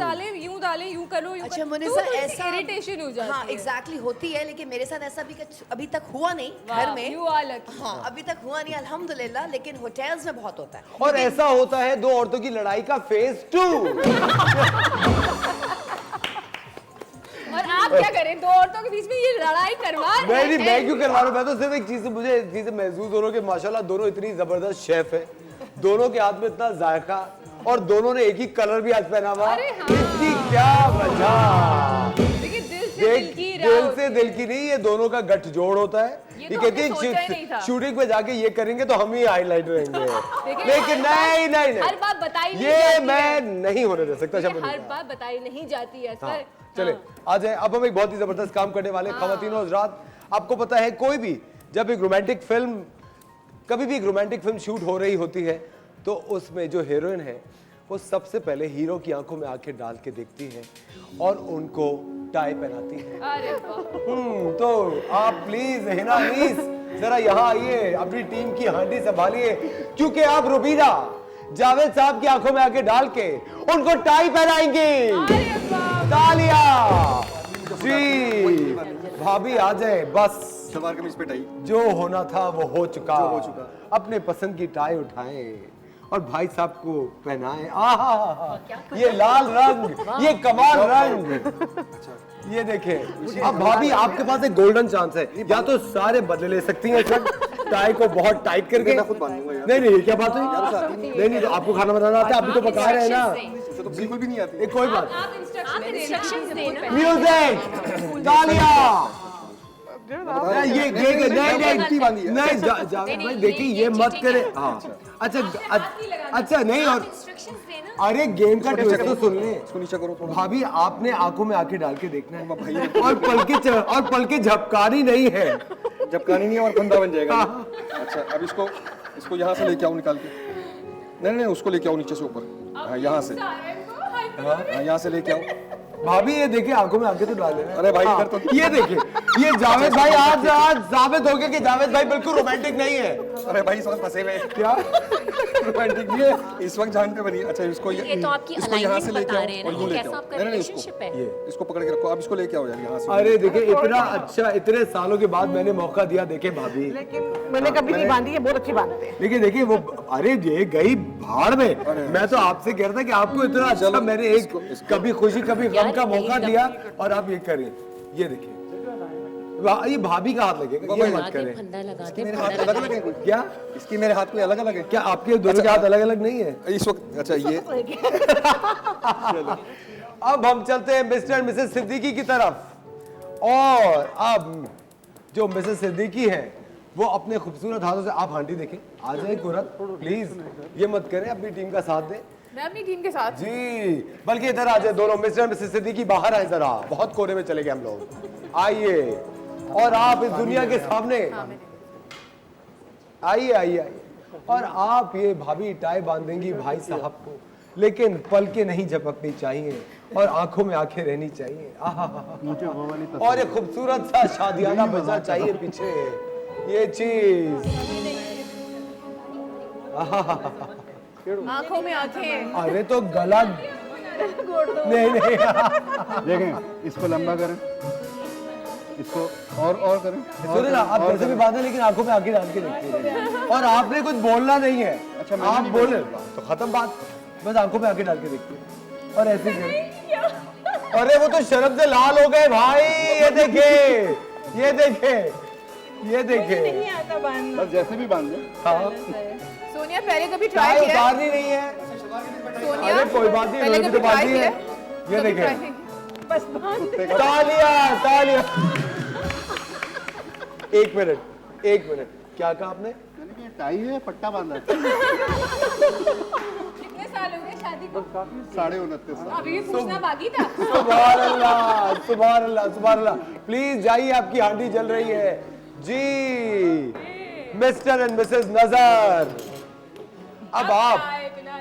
डाले यूं करो, अच्छा मुनीसा ऐसा इरिटेशन हो जाती है। हाँ एग्जैक्टली होती है, लेकिन मेरे साथ ऐसा भी अभी तक हुआ नहीं घर में। You are lucky. हाँ अभी तक हुआ नहीं अल्हम्दुलिल्लाह, लेकिन होटल्स में बहुत होता है। और ऐसा होता है दो औरतों की लड़ाई का फेज 2। और आप क्या करें, दो औरतों के बीच में ये लड़ाई करवा रहे हैं? मैं क्यों करवा रहा हूँ, मैं तो सिर्फ एक चीज से मुझे चीजें महसूस हो रहा है कि माशाल्लाह दोनों इतनी जबरदस्त शेफ है, दोनों के हाथ में इतना जायका, और दोनों ने एक ही कलर भी आज पहना हुआ। इसकी क्या वजह? देखिए दिल से दिल की नहीं, ये दोनों का गठजोड़ होता है। ये कहती है शूटिंग पे जाके ये करेंगे तो हम ही हाईलाइट रहेंगे, लेकिन नहीं हर बात बताई नहीं ये जाती मैं है। नहीं होने दे सकता। हर बात बताई नहीं जाती है सर। चले आ जाए, अब हम एक बहुत ही जबरदस्त काम करने वाले ख़वातीन और हज़रात। आपको पता है कोई भी जब एक रोमांटिक फिल्म, कभी भी एक रोमांटिक फिल्म शूट हो रही होती है, तो उसमें जो हीरोइन है वो सबसे पहले हीरो की आंखों में आंखें डाल के देखती है और उनको टाई पहनाती है। अरे वाह। तो आप प्लीज हिना अनीस जरा यहाँ आइए, अपनी टीम की हांडी संभालिए, क्योंकि आप रुबीना जावेद साहब की आंखों में आंखें डाल के उनको टाई पहनाएंगे। तालियां जी। भाभी आ जाए, बस सलवार कमीज पे टाई, जो होना था वो हो चुका। अपने पसंद की टाई उठाएं और भाई साहब को पहनाएं। आहा, ये लाल रंग, ये कमाल रंग। ये देखें, अब भाभी आपके पास एक गोल्डन चांस है, या तो सारे बदले ले सकती हैं टाई को बहुत टाइट करके। नहीं क्या बात है? नहीं तो आपको खाना बनाना आता है, आप भी तो पका रहे हैं ना। तो बिल्कुल भी नहीं आती। कोई बात। इंस्ट्रक्शंस म्यूजिक, तालियां। ये नहीं देखिए, ये मत करे। हाँ अच्छा नहीं, और अरे गेम का ट्विस्ट तो सुन ले। इसको नीचे करो थोड़ा। भाभी आपने आंखों में आंखें डाल के देखना है भाई, और पलके झपकानी नहीं है। झपकानी नहीं है और फंदा बन जाएगा। अच्छा अब इसको यहाँ से लेके आओ निकाल के। नहीं उसको लेके आओ नीचे से ऊपर। हाँ यहाँ से, हाँ यहाँ से लेके आओ। भाभी ये देखिए, आंखों में आंखें तो डाले। अरे भाई इधर तो ये देखिए, ये जावेद भाई आज साबित हो गया कि जावेद भाई बिल्कुल रोमांटिक नहीं है। अरे भाई इस वक्त फंसे हुए हैं। क्या रोमांटिक नहीं है इस वक्त, जान पे बनी। अच्छा इसको ये तो आपकी यहाँ से लेके आओ अलाइनमेंट और यूँ लेके कैसा आओ। आपका नहीं रिलेशनशिप है? इसको पकड़ के रखो, आप इसको लेके आओ यार यहाँ से। अरे देखिए, इतना अच्छा, इतने सालों के बाद मैंने मौका दिया। देखे भाभी, लेकिन मैंने कभी नहीं बांधी है, बहुत अच्छी बांधते हैं। लेकिन देखिए वो, अरे ये गई भाड़ में। मैं तो आपसे कह रहा था कि आपको इतना अच्छा, मैंने एक कभी खुशी कभी गम का मौका दिया और आप ये करें। ये देखिए, ये भाभी का हाथ लगेगा, ये मत करें। मेरे हाथ अलग अलग है क्या? इसकी मेरे हाथ में अलग अलग है क्या आपके दोनों के हाथ अलग अलग नहीं है इस वक्त? अच्छा ये अब हम चलते हैं मिस्टर मिसेस सिद्दीकी की तरफ। और अब जो मिसेस सिद्दीकी है वो अपने खूबसूरत हाथों से, आप आंटी देखें, आ जाए कुरत प्लीज, ये मत करें, अपनी टीम का साथ दें। मैं अपनी टीम के साथ जी, बल्कि इधर आ जाए दोनों, मिस्टर मिसेस सिद्दीकी बाहर आए जरा, बहुत कोने में चले गए हम लोग। आइए और आप इस दुनिया के सामने आइए और आप ये भाभी टाई बांधेंगी भाई साहब को, लेकिन पलके नहीं झपकनी चाहिए और आंखों में आंखें रहनी चाहिए। और ये खूबसूरत सा शादियाना बजना चाहिए पीछे, ये चीज। आंखों में आंखें। अरे तो गला नहीं देखें, इसको लंबा करें, इसको और करें। सुने ना, आप कैसे भी बांधे लेकिन आंखों में आंखें डाल के रखिए। और आपने कुछ बोलना नहीं है। अच्छा मैंने आप नहीं बोले तो खत्म बात, बस आंखों में आंखें डाल के देखती है और ऐसे ही। अरे वो तो शर्म से लाल हो गए भाई, ये देखे, ये देखे, ये देखे। नहीं आता बांधना। बस जैसे भी बांध दे। हाँ सोनिया पहले कभी चाय ट्राई किया है? उतारनी नहीं है। सोनिया अरे कोई बात नहीं, पहले रोटी तो कभी ट्राई बांधी है। किया? ये कभी देखे, try किया? बस बांध तालियां तालियां। एक मिनट, एक मिनट, क्या कहा आपने? मैंने कहा टाई है, पट्टा बांधा है। कितने साल हो गए शादी को? 29.5 साल। अभी भी पूछना बाकी था। सुभान अल्लाह, सुभान अल्लाह, सुभान अल्लाह। प्लीज जाइए, आपकी हांडी जल रही है जी। मिस्टर एंड मिसेस नजर, अब आप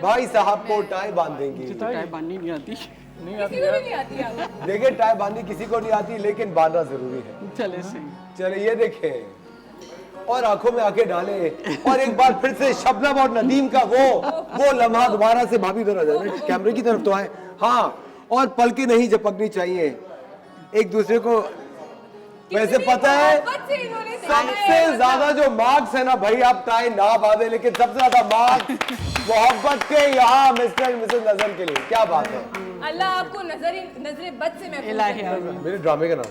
भाई साहब को टाई बांधेंगी। टाई बांधनी नहीं आती। नहीं किसी को भी नहीं आती है। देखिए टाई बांधनी किसी को नहीं आती, लेकिन बांधना जरूरी है। चले सही। चले ये देखें और आंखों में आंखें डाले और एक बार फिर से शबनम और नदीम का वो लम्हा दोबारा से भाभी इधर आ जाए, कैमरे की तरफ तो आए। हाँ, और पलकें नहीं झपकनी चाहिए एक दूसरे को। वैसे पता है सबसे ज्यादा जो मार्क्स है ना भाई, आप टाई ना बांधे, लेकिन सबसे ज्यादा मार्क्स मोहब्बत के यहाँ मिस्टर एंड मिसेस नजर के लिए। क्या बात है, अल्लाह आपको नजरे बद से महफूज इलाही रखे। मेरे ड्रामे का नाम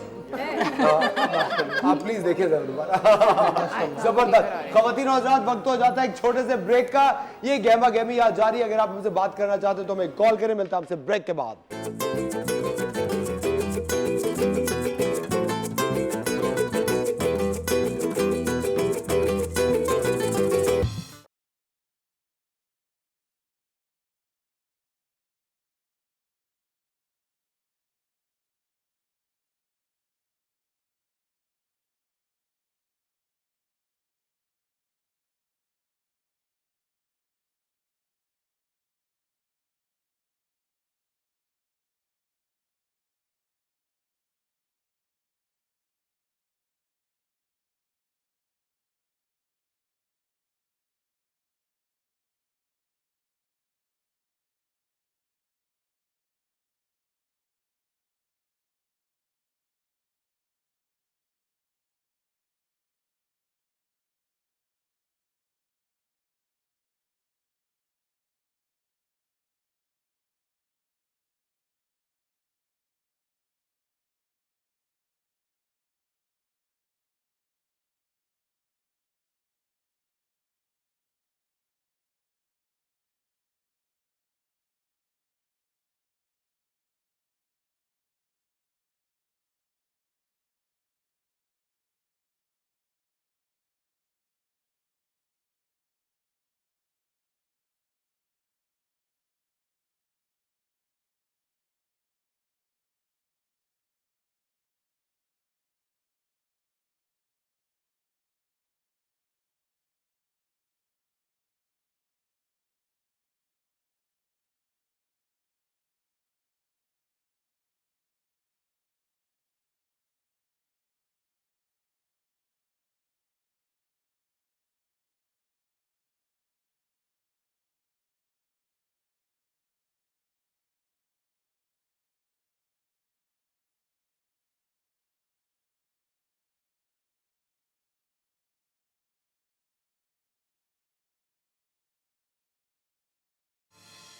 आप प्लीज देखिए जरा दोबारा। जबरदस्त। खवातीन और हज़रात, वक्त हो जाता है एक छोटे से ब्रेक का। ये गहमा गहमी आज जारी है। अगर आप हमसे बात करना चाहते हो तो हमें कॉल करें। मिलता है आपसे ब्रेक के बाद।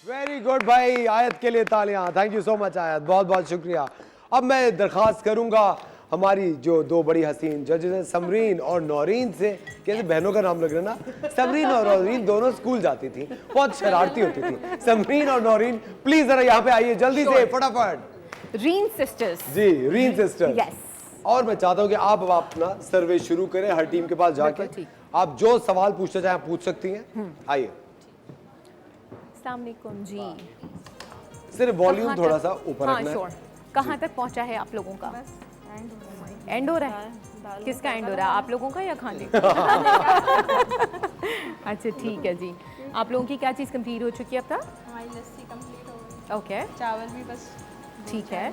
वेरी गुड भाई, आयत के लिए तालियां। थैंक यू सो मच आयत, बहुत बहुत शुक्रिया। अब मैं दरख्वास्त करूंगा हमारी जो दो बड़ी हसीन जजेस हैं, समरीन और नौरीन से। कैसे बहनों का नाम लग रहा है ना। समरीन और नौरीन दोनों स्कूल जाती थी, बहुत शरारती होती थी। समरीन और नौरीन प्लीज जरा यहाँ पे आइए जल्दी से, फटाफट। रीन सिस्टर्स जी, रीन सिस्टर। यस। और मैं चाहता हूँ कि आप अब अपना सर्वे शुरू करें, हर टीम के पास जाके आप जो सवाल पूछना चाहें पूछ सकती हैं। आइए। अस्सलाम वालेकुम जी। सिर्फ वॉल्यूम थोड़ा सा ऊपर रखना है। कहाँ तक पहुँचा है आप लोगों का? एंड हो रहा है? किसका एंड हो रहा है, आप लोगों का या खाने का? अच्छा ठीक है जी। आप लोगों की क्या चीज़ कंप्लीट हो चुकी है अब तक? हमारी लस्सी कंप्लीट हो गई। ओके, चावल भी बस ठीक है।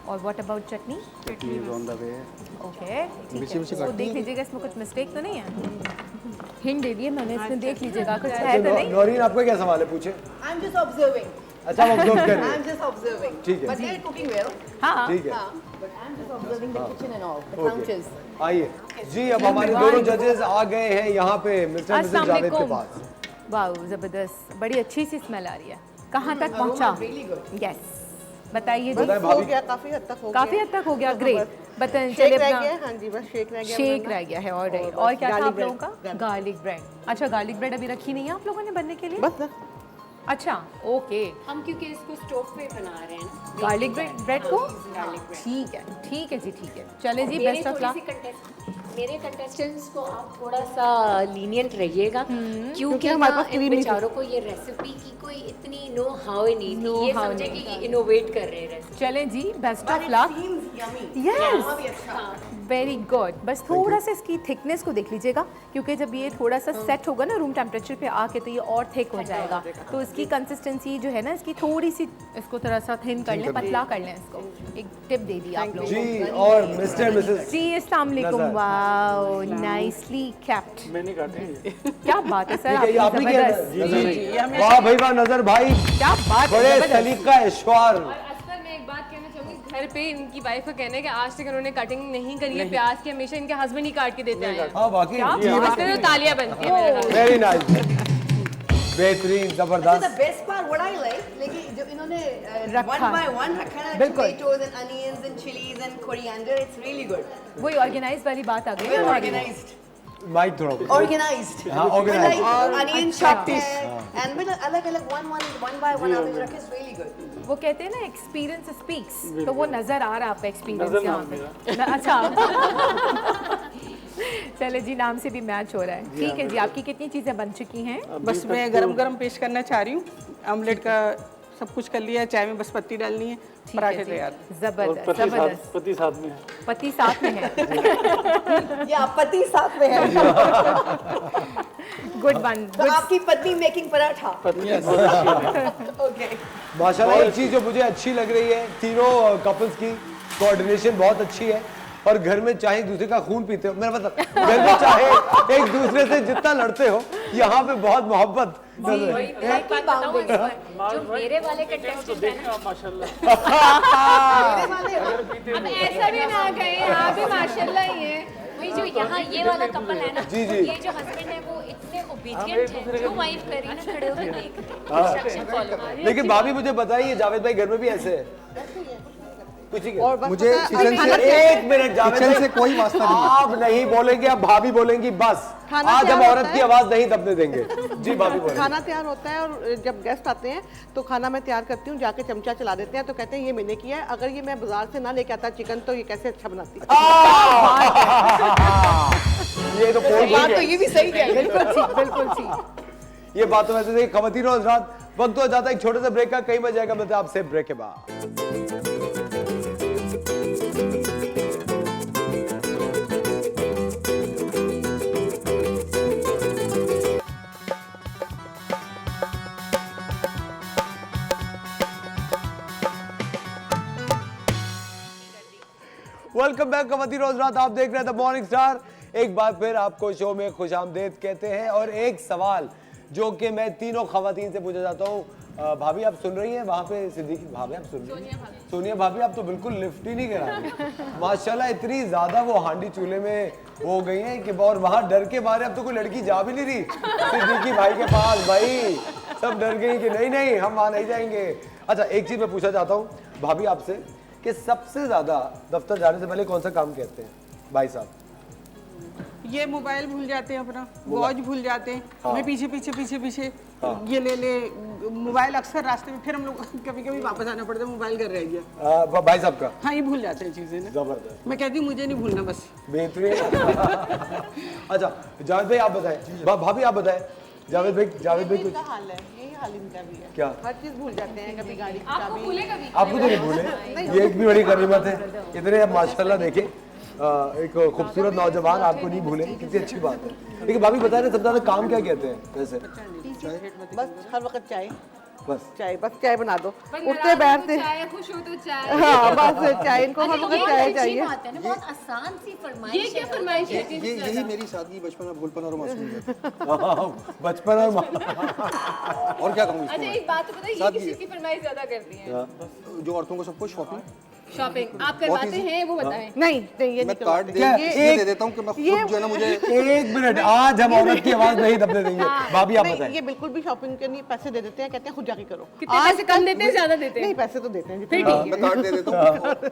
और what about chutney? Chutney on the way है। ओके, तो देख लीजिएगा इसमें कुछ मिस्टेक तो नहीं है। हिंट दे दिए मैंने, इसमें देख लीजिएगा कुछ है तो नहीं। नौरीन आपको क्या सवाल है, पूछे। I'm just observing. अच्छा, आप ऑब्जर्व कर रहे I'm हैं। just observing. ठीक है। But they're cooking well. हाँ ठीक है, But I'm just observing the kitchen and all, the counters. आइए जी। अब हमारे दोनों जजेस आ गए हैं यहाँ पे मिस्टर मिसेस अस्सलाम जावेद के वालेकुम। पास। वाह जबरदस्त, बड़ी अच्छी सी स्मेल आ रही है। कहाँ तक पहुँचा? यस, बताइए जी। बताएं हो भाभी। गया, काफी हद तक हो गया। काफी हद तक हो गया, ग्रेट। बताएं शेक चलिए रह अपना गया, हाँ जी, बस शेक रह गया। शेक बनाना। रह गया है। और राइट, बस और क्या था garlic आप लोगों bread, का? Garlic bread. अच्छा, गार्लिक ब्रेड अभी रखी नहीं है आप लोगों ने बनने के लिए? बस अच्छा, ओके। हम क्योंकि इसको स्टोव पे बना रहे हैं ना गार्लिक ब्रेड को गार्लिक ब्रेड। ठीक है जी, ठीक है। चले जी, बेस्ट ऑफ लक। मेरे कंटेस्टेंट्स को आप थोड़ा सा लीनियंट रहिएगा क्योंकि हमारे ना पास इन cream नहीं बेचारों को ये रेसिपी की कोई इतनी नो हाउ ही नहीं No थी। ये how समझे नहीं कि इनोवेट कर रहे हैं रेसिपी। चलें जी, best of luck. Yes, very good. बस थोड़ा सा इसकी थिकनेस को देख लीजिएगा, क्योंकि जब ये थोड़ा सा सेट होगा ना रूम टेम्परेचर पे आके, तो ये और थिक हो जाएगा। तो इसकी कंसिस्टेंसी जो है ना, इसकी थोड़ी सी इसको थोड़ा सा थिन कर लें, पतला कर लें इसको। एक टिप दे दी आप लोगों जी, और मिस्टर मिसेस जी, अस्सलाम वालेकुम। नज़र। Wow, nicely kept. मैंने काटे हैं। क्या बात है सर, ठीक है, ये आप ही के जबरदस्त। नज़र। वाह भाई वाह, नजर भाई, क्या बात है, बड़े जबरदस्त। सलीका ऐश्वार। और असल में एक बात कहना चाहूँगी, घर पे इनकी वाइफ का कहना है कि आज तक उन्होंने कटिंग नहीं करी है प्याज की, हमेशा इनके हस्बैंड ही काट के देते हैं। हाँ वाकई, तो तालियां बनती है मेरे घर। वेरी नाइस, बेहतरीन, The जबरदस्त। best part what I like, लेकिन जो इन्होंने रखा one by है। one रखा है ना, बिल्कुल। tomatoes and onions and chilies and coriander, it's really good. वही ऑर्गेनाइज वाली बात आ गई Very हमारी। organized. माइक थोड़ा Organized. हाँ, organized. Like onion chopped है, and मतलब अलग-अलग one by one आपने रखे, it's really good. वो कहते हैं ना, एक्सपीरियंस स्पीक्स, तो वो नजर आ रहा है आपका एक्सपीरियंस नज़र यहाँ नाम पे। अच्छा चले जी, नाम से भी मैच हो रहा है। ठीक है जी, आपकी कितनी चीजें बन चुकी हैं? बस मैं गरम गरम पेश करना चाह रही हूँ। ऑमलेट का सब कुछ कर लिया है, चाय में बस पत्ती डालनी है, ठीक है पराठे जी। तैयार। जबरदस्त, पति जबरदस्त। साथ, पति साथ में है। पति साथ में है। या पति साथ में है। गुड वन, तो आपकी पत्नी मेकिंग पराठा। Okay. माशाल्लाह, एक चीज जो मुझे अच्छी लग रही है, तीनों कपल्स की कोऑर्डिनेशन बहुत अच्छी है। और घर में चाहे एक दूसरे का खून पीते हो, मेरा मतलब घर में चाहे एक दूसरे से जितना लड़ते हो, यहाँ पे बहुत मोहब्बत नजर वही मैं एक बात बताऊं इस पर, जो मेरे वाले कंटेस्टेंट है ना, माशाल्लाह। अब ऐसा भी ना कहें, यहाँ भी माशाल्लाह ही है। वही जो यहाँ ये वाला कपल है ना, जी, जी। ये जो हस्बैंड है वो इतने ओबीडियंट है, जो वाइफ करी ना खड़े होकर देखते इंस्ट्रक्शन फॉलो। लेकिन भाभी मुझे बताइए, जावेद भाई घर में भी ऐसे है? कुछ ही और बस मुझे पता है, किचन खाना से एक मिनट जावेद किचन भाई, से कोई वास्ता नहीं है। आप नहीं बोलेंगे, अब भाभी बोलेंगी बस। खाना आज क्या हम होता औरत की है? आवाज नहीं दबने देंगे। जी भाभी बोले। खाना तैयार होता है और जब गेस्ट आते हैं तो खाना मैं तैयार करती हूँ, जाके चमचा चला देते हैं, तो कहते हैं ये मैंने किया है। अगर ये मैं बाजार से ना लेके आता चिकन, तो ये कैसे अच्छा बनाती है। ये तो पोल बात तो ये भी सही है। बिल्कुल ठीक, बिल्कुल ठीक। ये बात तो वैसे सही। खवातीन और हज़रात, वक्त हो जाता है एक छोटे से ब्रेक का। कई बजे जाएगा, मिलते हैं आपसे ब्रेक के बाद। वेलकम बैक खवातीन और हज़रात, आप देख रहे हैं द मॉर्निंग स्टार। एक बार फिर आपको शो में खुशामदीद कहते हैं। और एक सवाल जो कि मैं तीनों खवातीन से पूछा जाता हूँ। भाभी आप सुन रही हैं वहाँ पे? सिद्दीकी भाभी आप सुन रही हैं? सोनिया भाभी आप तो बिल्कुल लिफ्ट ही नहीं करा रही। माशाल्लाह, इतनी ज़्यादा वो हांडी चूल्हे में हो गई हैं कि और वहाँ डर के मारे अब तो कोई लड़की जा भी नहीं रही सिद्दीकी भाई के पास। भाई सब डर गई कि नहीं नहीं, हम वहाँ नहीं जाएंगे। अच्छा, एक चीज़ मैं पूछना चाहता हूँ भाभी आपसे कि सबसे ज़्यादा दफ्तर जाने से पहले कौन सा काम कहते हैं भाई साहब? ये मोबाइल भूल जाते हैं, अपना वॉच भूल जाते हैं। मैं पीछे पीछे ये ले मोबाइल अक्सर रास्ते में, फिर हम लोग कभी वापस आना पड़ता है, मोबाइल घर रह गया। भाई साहब का हाँ, ये भूल जाते हैं चीजें ना। जबरदस्त, मैं कहती हूँ मुझे नहीं भूलना बस। बेहतरीन। अच्छा जावेद भाई आप बताएं, भाभी आप बताएं। जावेद भाई कुछ हाल है, यही हाल इनका भी है। क्या? हर चीज भूल जाते हैं, कभी गाड़ी की आपको चाबी। भूले कभी? आपको तो नहीं भूले, ये एक भी बड़ी गनीमत है। इतने अब माशाल्लाह देखें, एक खूबसूरत नौजवान आपको नहीं भूले, कितनी अच्छी बात है। लेकिन भाभी बता रहे सबसे ज्यादा काम क्या कहते हैं वैसे? बस हर वक्त चाय, बस बस चाय बना दो, उठते बैठते। चाय, खुश हो तो चाय। हाँ बस चाय, इनको हर वक्त चाय चाहिए। बात है ना, बहुत आसान सी फरमाइश ये क्या फरमाइश है? यही मेरी सादगी, बचपन और भूलपन और मासूमियत। बचपन और और क्या कहूँ अच्छा, इसको एक बात तो पता है, ये सादगी किसी की फरमाइश ज्यादा करती है? मैं? जो औरतों को सबको शॉपिंग शॉपिंग आप करवाते हैं वो बताएं। नहीं नहीं ये मैं नहीं कार्ड करवाते। दे देता हूँ कि मैं खुद जो है ना मुझे एक मिनट, आज हम औरत की आवाज नहीं दबने देंगे। भाभी आप नहीं, बताएं। ये बिल्कुल भी शॉपिंग के नहीं पैसे दे देते हैं, कहते हैं खुद जाके करो। कितने पैसे कम देते हैं ज्यादा देते हैं? नहीं पैसे तो देते हैं जी। मैं कार्ड दे देता हूँ।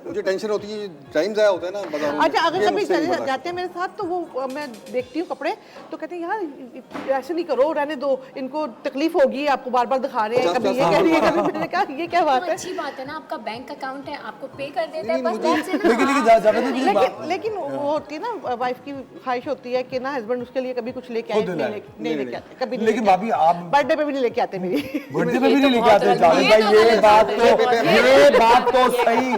मुझे टेंशन होती है, टाइम ज़ाया होता है ना बाजार में। अच्छा, अगर ये कभी मुझसे नहीं चले बर्दाश्त। जाते हैं मेरे साथ तो वो मैं देखती हूँ कपड़े तो कहते हैं यार ऐसे नहीं करो, रहने दो, इनको तकलीफ होगी, आपको बार बार दिखा रहे हैं, कभी ये कह रही है, कभी मैंने कहा ये क्या बात है। अच्छी बात है ना, आपका बैंक अकाउंट है, आपको पे कर देते हैं नहीं, बस। that's it। लेकिन लेकिन वो होती है ना, वाइफ की ख्वाहिश होती है कि ना हस्बैंड उसके लिए कभी कुछ लेके आए, खुद लाए। नहीं लेके आते, कभी नहीं लेकिन लेके भाभी आप आते। बर्थडे पे भी नहीं लेके आते मेरी। बर्थडे पे भी नहीं लेके आते जावेद भाई, ये बात तो सही,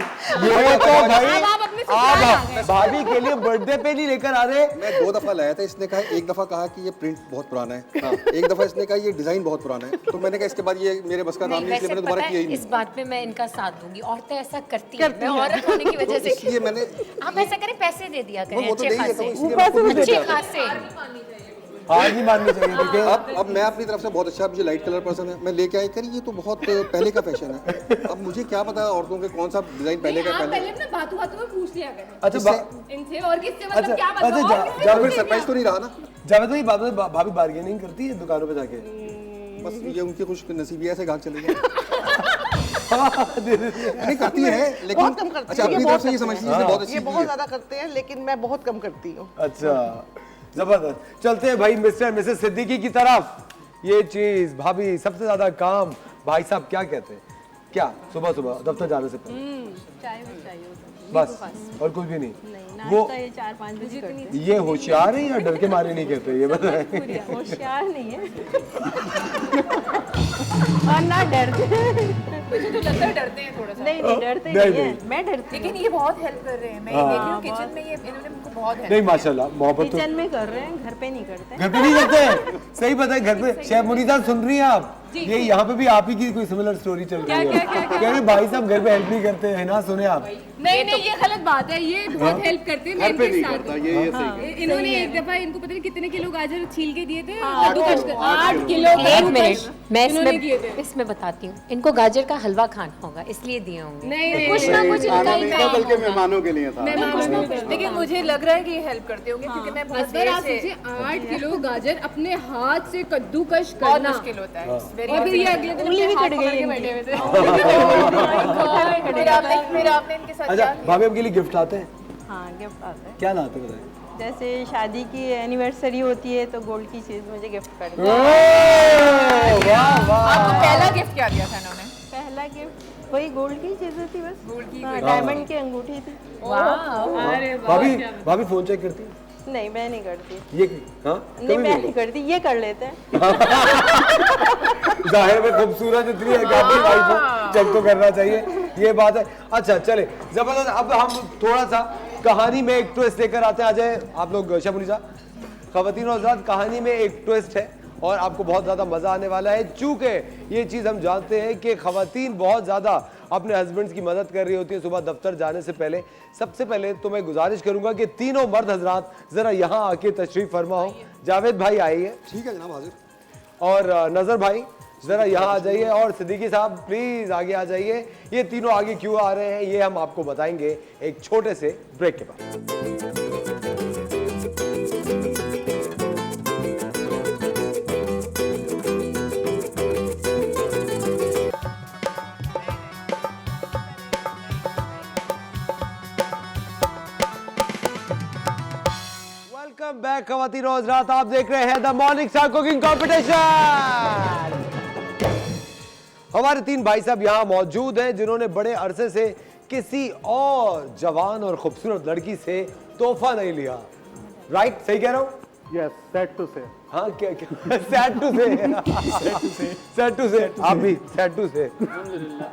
ये तो भाई आप भाभी के लिए बर्थडे पे नहीं लेकर आ रहे। मैं 2 दफा लाया था, इसने कहा, एक दफा कहा कि ये प्रिंट बहुत पुराना है, एक दफा इसने कहा ये डिजाइन बहुत पुराना है, तो मैंने कहा इसके बाद ये मेरे बस का काम नहीं, नहीं, इसलिए वैसे मैंने पता दोबारा किया ही है नहीं। इस बात में मैं इनका साथ दूंगी, औरतें ऐसा करती हैं, मैं औरत होने की वजह से इसलिए मैंने आप ऐसा करें, पैसे दे दिया करें वो तो अच्छे दे ही देता हूँ, खासे, इसलिए मैं खुद नहीं अच्छे लेके आता। खासे। आज ही माननी चाहिए। देखिए अब मैं अपनी तरफ से बहुत अच्छा, मुझे लाइट कलर पसंद है, मैं लेके आई करी, ये तो बहुत पहले का फैशन है। अब मुझे क्या पता औरतों के कौन सा डिजाइन पहले का आप पहले। पहले अपने बातों बातों में पूछ लिया करें अच्छा इनसे, और किससे, अच्छा, मतलब क्या अच्छा, मतलब और किससे या फिर पूछ लिया? सरप्राइज तो नहीं रहा ना। जावेद भाई भाभी बार्गेनिंग करती है दुकानों पे जाके? बस ये उनकी खुश नसीबी ऐसे गाहक चले गए। नहीं करती है लेकिन बहुत कम करती अच्छा है, ये अपनी बहुत तरफ से ये करती समझती है। है बहुत अच्छी ये चीज़ बहुत है। ज्यादा करते हैं, लेकिन मैं बहुत कम करती हूँ। अच्छा जबरदस्त। चलते हैं भाई मिस्टर मिसेस सिद्दीकी की तरफ। ये चीज भाभी सबसे ज्यादा काम भाई साहब क्या कहते हैं, क्या सुबह सुबह दफ्तर जाने से पहले चाय भी चाहिए होता है। बस और कुछ भी नहीं? नहीं वो नाश्ता ये 4-5 बजे करते हैं। ये होशियार है या डर के मारे नहीं कहते, ये बताएं। होशियार नहीं है और ना डरते। मुझे तो लगता है डरते हैं थोड़ा सा। नहीं नहीं डरते नहीं, नहीं है, नहीं। मैं डरती हूँ। लेकिन ये बहुत हेल्प कर रहे हैं, मैं ये देख रही हूँ किचन में, ये इन्होंने मुझको बहुत हेल्प। नहीं माशाल्लाह, मोहब्बत तो किचन में कर रहे हैं, घर पे नहीं करते। घर पे नहीं करते। सही बताए, घर पे शेफ मुनीसा सुन रही हैं आप? ये यहाँ पे भी आप ही की कोई सिमिलर स्टोरी चल रही है। कह रहे भाई साहब घर पे हेल्प नहीं करते है ना, सुने आप? नहीं नहीं ये गलत बात है, ये बहुत हेल्प करते हैं। मैं घर पे इनके नहीं साथ करता, हूँ। ये सही है। इन्होंने एक दफा इनको पता नहीं कितने किलो गाजर छील के दिए थे, 8 किलो एक मिनट, मैं इन्होंने किए थे। इसमें बताती हूँ, इनको गाजर का हलवा खाना होगा इसलिए दिए होंगे। नहीं नहीं कुछ ना कुछ इनका खाना ही नहीं था काम बल्कि होगा। मेहमानों के लिए था। लेकिन मुझे लग रहा है कि ये हेल्प करते होंगे, क्योंकि मैं बहुत असगर देर आप से, सोचिए 8 किलो गाजर अपने हाथ से कद्दूकश बहुत करना, मुश्किल होता है। It's very और फिर ये difficult. अगले दिन उंगली भी अपने कट हाथ गई पकड़ के इनकी। बैठे हुए थे। फिर आपने इनके साथ अच्छा क्या भाभी आपके लिए गिफ्ट लाते हैं? हाँ गिफ्ट आता है। क्या लाते हैं बताएं? जैसे शादी की एनिवर्सरी होती है तो गोल्ड की चीज मुझे गिफ्ट कर ओह, दिया। वाह वाह। आपको पहला गिफ्ट क्या दिया था इन्होंने? पहला गिफ्ट वही गोल्ड की चीजें थी बस। गोल्ड की हाँ, डायमंड की अंगूठी थी। अरे भाभी भाभी फोन चेक करती है? नहीं मैं नहीं करती। ये हाँ नहीं मैं नहीं करती, ये कर लेते हैं। जाहिर में खूबसूरत इतनी है कि आपकी वाइफ को चेक तो करना चाहिए, ये बात है। अच्छा चले जबरदस्त। अब हम थोड़ा सा कहानी में एक ट्विस्ट लेकर आते हैं। आ जाए आप लोग शेफ मुनीसा। ख़वातीन और हज़रात, कहानी में एक ट्विस्ट है और आपको बहुत ज़्यादा मज़ा आने वाला है, चूँकि ये चीज़ हम जानते हैं कि ख़वातीन बहुत ज़्यादा अपने हस्बैंड्स की मदद कर रही होती है सुबह दफ्तर जाने से पहले। सबसे पहले तो मैं गुजारिश करूंगा कि तीनों मर्द हजरात ज़रा यहाँ आके तशरीफ़ फरमा हो। जावेद भाई आइए, ठीक है जनाब, हाजिर। और नज़र भाई ज़रा यहाँ आ जाइए, और सिद्दीकी साहब प्लीज़ आगे आ जाइए। ये तीनों आगे क्यों आ रहे हैं ये हम आपको बताएंगे एक छोटे से ब्रेक के बाद। वेलकम बैक ख़वातीन और हज़रात, आप देख रहे हैं the morning star cooking competition. हमारे 3 भाई साहब यहाँ मौजूद हैं जिन्होंने बड़े अरसे से किसी और जवान और खूबसूरत लड़की से तोहफा नहीं लिया। राइट, सही कह रहा हूँ? यस, सेट टू से। हाँ क्या क्या सैड टू से सैड टू से आप भी सैड टू से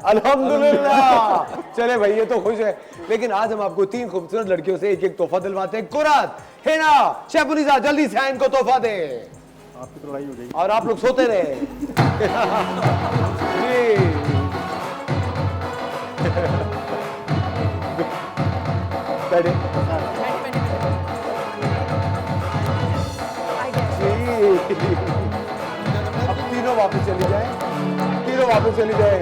अल्हम्दुलिल्लाह। चले भाई ये तो खुश है, लेकिन आज हम आपको 3 खूबसूरत लड़कियों से एक एक तोहफा दिलवाते हैं। कुरात, हिना, शेफ मुनीसा, जल्दी से इनको तोहफा दें। आपकी तो लड़ाई हो गई। और आप लोग सोते रहे जी। बैठे अब तीनों वापस चली जाए, तीनों वापस चली जाए।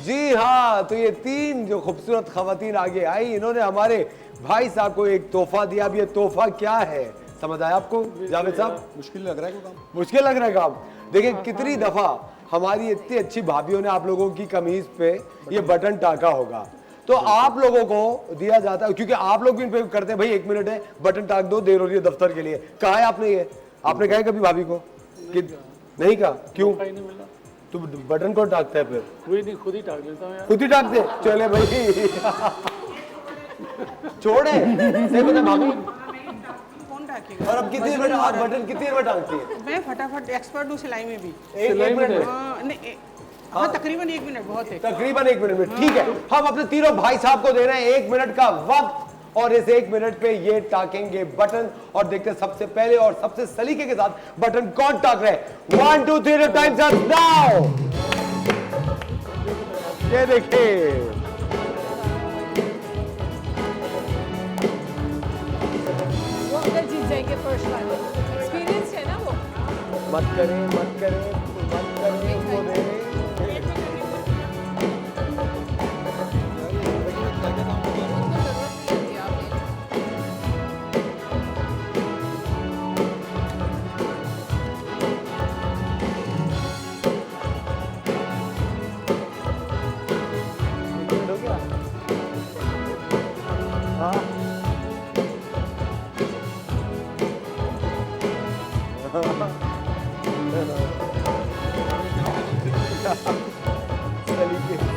जी हाँ, तो ये 3 जो खूबसूरत खवातीन आगे आई, इन्होंने हमारे भाई साहब को एक तोहफा दिया। अब ये तोहफा क्या है, समझ आया आपको जावेद साहब? मुश्किल लग रहा है काम, मुश्किल लग रहा है काम। देखिए कितनी दफा हमारी इतनी अच्छी भाभीियों ने आप लोगों की कमीज पे ये बटन टाका होगा, तो आप लोगों को दिया जाता है, क्योंकि आप लोग भी इन पे करते हैं, भाई 1 मिनट है बटन टाक दो, देर हो रही है दफ्तर के लिए। कहा है आपने ये? आपने कहा है कभी भाभी को कि नहीं कहा? क्यों? नहीं मिला तो बटन कौन टाकता है फिर? कोई नहीं, खुद ही टाक लेता हूँ यार। खुद ही टाक दे। चले भाई छोड़े देखो ना भाभी। कौन टाकेगा? और अब कितनी देर में आप बटन कितनी देर में टाकती है? मैं फटाफट एक्सपर्ट हूँ सिलाई में भी। एक मिनट में? हाँ तकरीबन 1 मिनट बहुत है। तकरीबन 1 मिनट में, ठीक है। हम अपने तीनों भाई साहब को दे रहे हैं 1 मिनट का वक्त, और इस 1 मिनट पे ये टाकेंगे बटन, और देखते हैं सबसे पहले और सबसे सलीके के साथ बटन कौन टाक रहे हैं। 1 2 3 टाइम्स अप नाउ। ये देखिए, वो अंकल जीत जाएंगे फर्स्ट वाले, एक्सपीरियंस है ना वो। मत करें मत करें मत करें, उनको दें।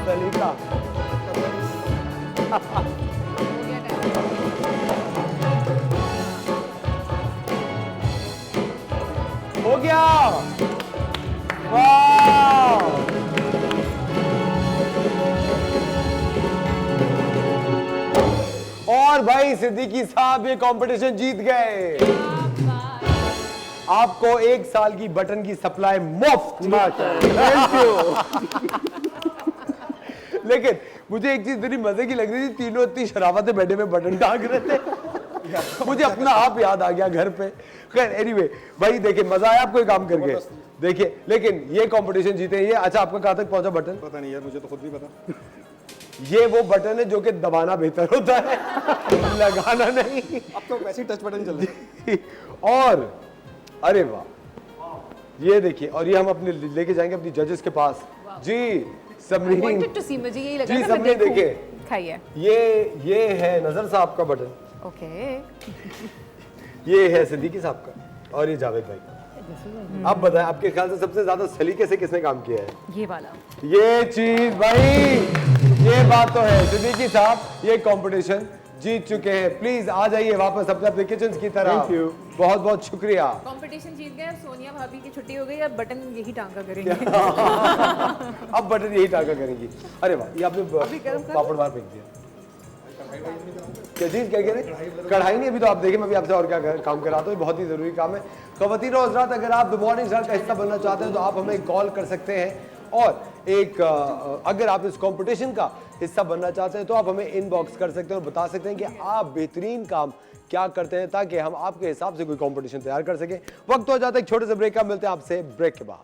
सलीका हो गया। वाह, और भाई सिद्दीकी साहब ये कंपटीशन जीत गए। आपको 1 साल की बटन की सप्लाई मुफ्त। लेकिन मुझे एक चीज इतनी मजे की लग रही थी, तीनों इतनी शराफत बैठे में बटन टांग रहे थे। मुझे अपना आप याद आ गया घर पे। खैर एनीवे भाई, देखिए मजा आया आपको ये काम करके, देखिए। लेकिन ये कंपटीशन जीते ये। अच्छा, आपका कहां तक पहुंचा बटन? पता नहीं यार, मुझे तो खुद भी पता। ये वो बटन है जो कि दबाना बेहतर होता है, लगाना नहीं। अब तो वैसे ही टच बटन चल रही है। और अरे वाह, ये देखिए, और ये हम अपने लेके जाएंगे अपनी जजेस के पास। जी समरीन, वांटेड टू सी, मुझे यही लगा जी था मैं समरीन देखूं। देखिए, खाइए। ये है नजर साहब का बटन, ओके। ये है सिद्दीकी साहब का, और ये जावेद भाई। आप बताएं, आपके ख्याल से सबसे ज्यादा सलीके से किसने काम किया है? ये वाला, ये चीज भाई, ये बात तो है। सिद्दीकी साहब ये कंपटीशन जीत चुके हैं। प्लीज आ जाइए वापस अपने अपने किचन की तरह। Thank you. बहुत बहुत शुक्रिया। कंपटीशन जीत गए। अब सोनिया भाभी की छुट्टी हो गई, अब बटन यही टांका करेंगे। अब बटन यही टाका करेंगी। अरे वाह, ये आपने पापड़ बाहर फेंक दिया। क्या चीज, क्या कह रहे? कढ़ाई नहीं, अभी तो आप देखिए, मैं भी आपसे और क्या काम कराता हूँ, बहुत ही जरूरी काम है। ख़वातीन और हज़रात, अगर आप द मॉर्निंग स्टार का हिस्सा बनना चाहते हैं तो आप हमें कॉल कर सकते हैं, और एक अगर आप इस कंपटीशन का हिस्सा बनना चाहते हैं तो आप हमें इनबॉक्स कर सकते हैं और बता सकते हैं कि आप बेहतरीन काम क्या करते हैं, ताकि हम आपके हिसाब से कोई कंपटीशन तैयार कर सकें। वक्त हो जाता है एक छोटे से ब्रेक का, मिलते हैं आपसे ब्रेक के बाद।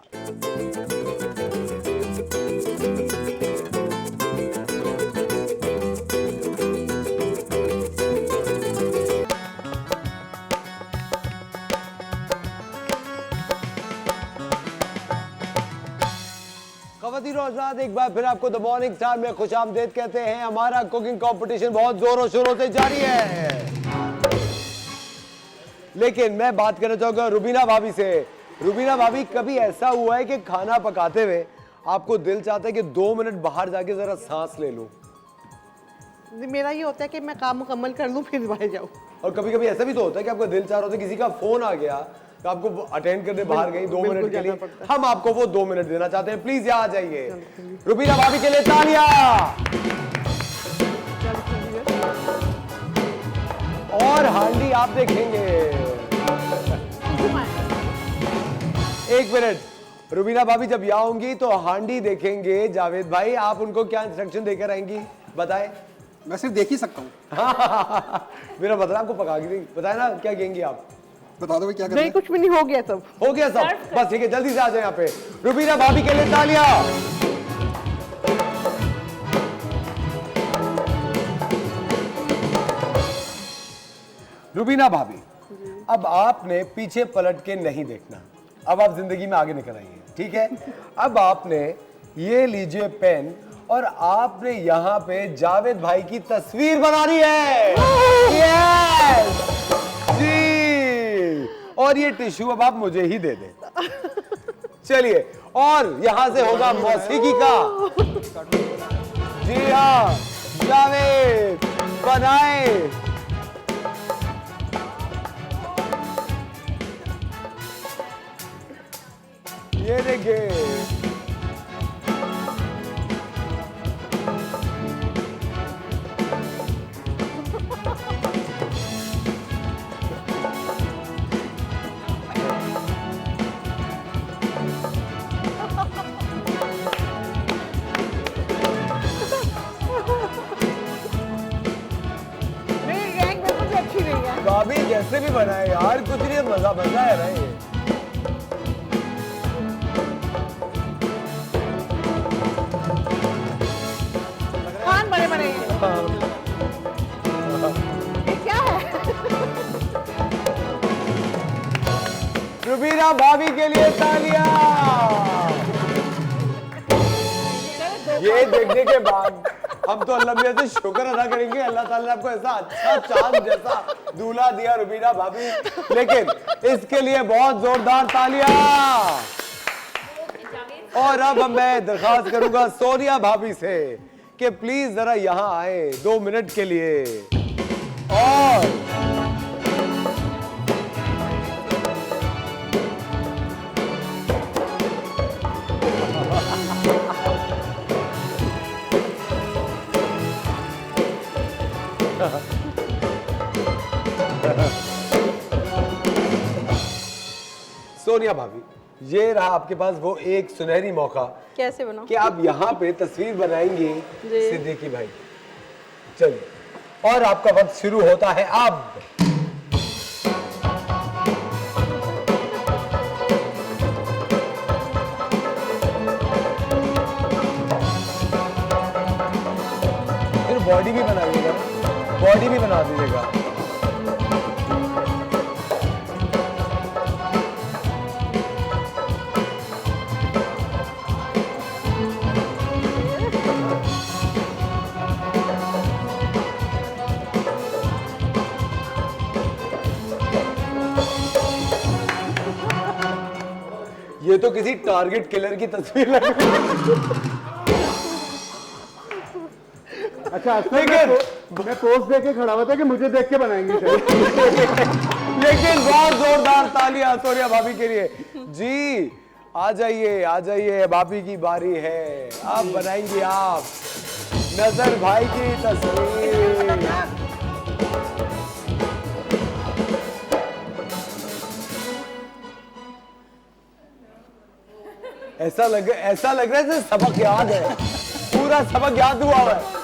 ख़वातीन और हज़रात, एक बार फिर आपको द मॉर्निंग स्टार में खुशामदीद कहते हैं। हमारा कुकिंग कंपटीशन बहुत जोरों शोरों से जारी है, लेकिन मैं बात करना चाहूंगा रुबीना भाभी से। रुबीना भाभी, कभी ऐसा हुआ है कि खाना पकाते हुए आपको दिल चाहता है कि 2 मिनट बाहर जाके जरा सांस ले लूं? मेरा ये होता है कि मैं काम मुकम्मल कर लूं फिर बाहर जाऊं। और कभी कभी ऐसा भी तो होता है कि आपका दिल चाह रहा होता है, किसी का फोन आ गया तो आपको अटेंड करने बाहर गई 2 मिनट के लिए, हम आपको वो 2 मिनट देना चाहते हैं। प्लीज यहाँ आ जाइए। रुबीना भाभी के लिए तालियां। और हांडी आप देखेंगे। 1 मिनट, रुबीना भाभी जब यहाँ होंगी तो हांडी देखेंगे। जावेद भाई, आप उनको क्या इंस्ट्रक्शन देकर आएंगी, बताएं। मैं सिर्फ देख ही सकता हूँ। मेरा मतलब आपको पका के देंगी, बताए ना क्या कहेंगी आप? बता दो भाई क्या करना नहीं, कुछ भी नहीं, हो गया सब। हो गया सब, बस ठीक है, जल्दी से आ जाए यहाँ पे। रुबीना भाभी के लिए तालियां। रुबीना भाभी, अब आपने पीछे पलट के नहीं देखना, अब आप जिंदगी में आगे निकल आइए, ठीक है। अब आपने ये लीजिए पेन और आपने यहाँ पे जावेद भाई की तस्वीर बनानी है। यस जी, और ये टिश्यू अब आप मुझे ही दे दें। चलिए, और यहां से होगा मौसीकी का। जी हाँ, जावेद बनाए। ये देखिए, भाभी कैसे भी बनाए यार, कुछ नहीं, मजा मजा है ना ये। खान बड़े बड़े ये क्या है? रुबीना भाभी के लिए तालियां। ये देखने के बाद हम तो अल्लाह मियां से शुक्र अदा करेंगे, अल्लाह ताला ने आपको ऐसा अच्छा चांद जैसा दूल्हा दिया रुबीना भाभी, लेकिन इसके लिए बहुत जोरदार तालियां। और अब मैं दरखास्त करूंगा सोनिया भाभी से कि प्लीज जरा यहां आए 2 मिनट के लिए। और सोनिया भाभी, ये रहा आपके पास वो एक सुनहरी मौका। कैसे बनाऊं? कि आप यहाँ पे तस्वीर बनाएंगे सिद्दीकी भाई। चलिए, और आपका वक्त शुरू होता है अब। फिर बॉडी भी बनाइएगा, बॉडी भी बना दीजिएगा। ये तो किसी टारगेट किलर की तस्वीर लग रही है। अच्छा, मैं पोज दे के खड़ा हुआ था कि मुझे देख के बनाएंगे। लेकिन बहुत जोरदार तालियां सोनिया भाभी के लिए। जी आ जाइए, भाभी की बारी है। आप बनाएंगे आप नजर भाई की तस्वीर। ऐसा लग रहा है जैसे सबक याद है, पूरा सबक याद हुआ है।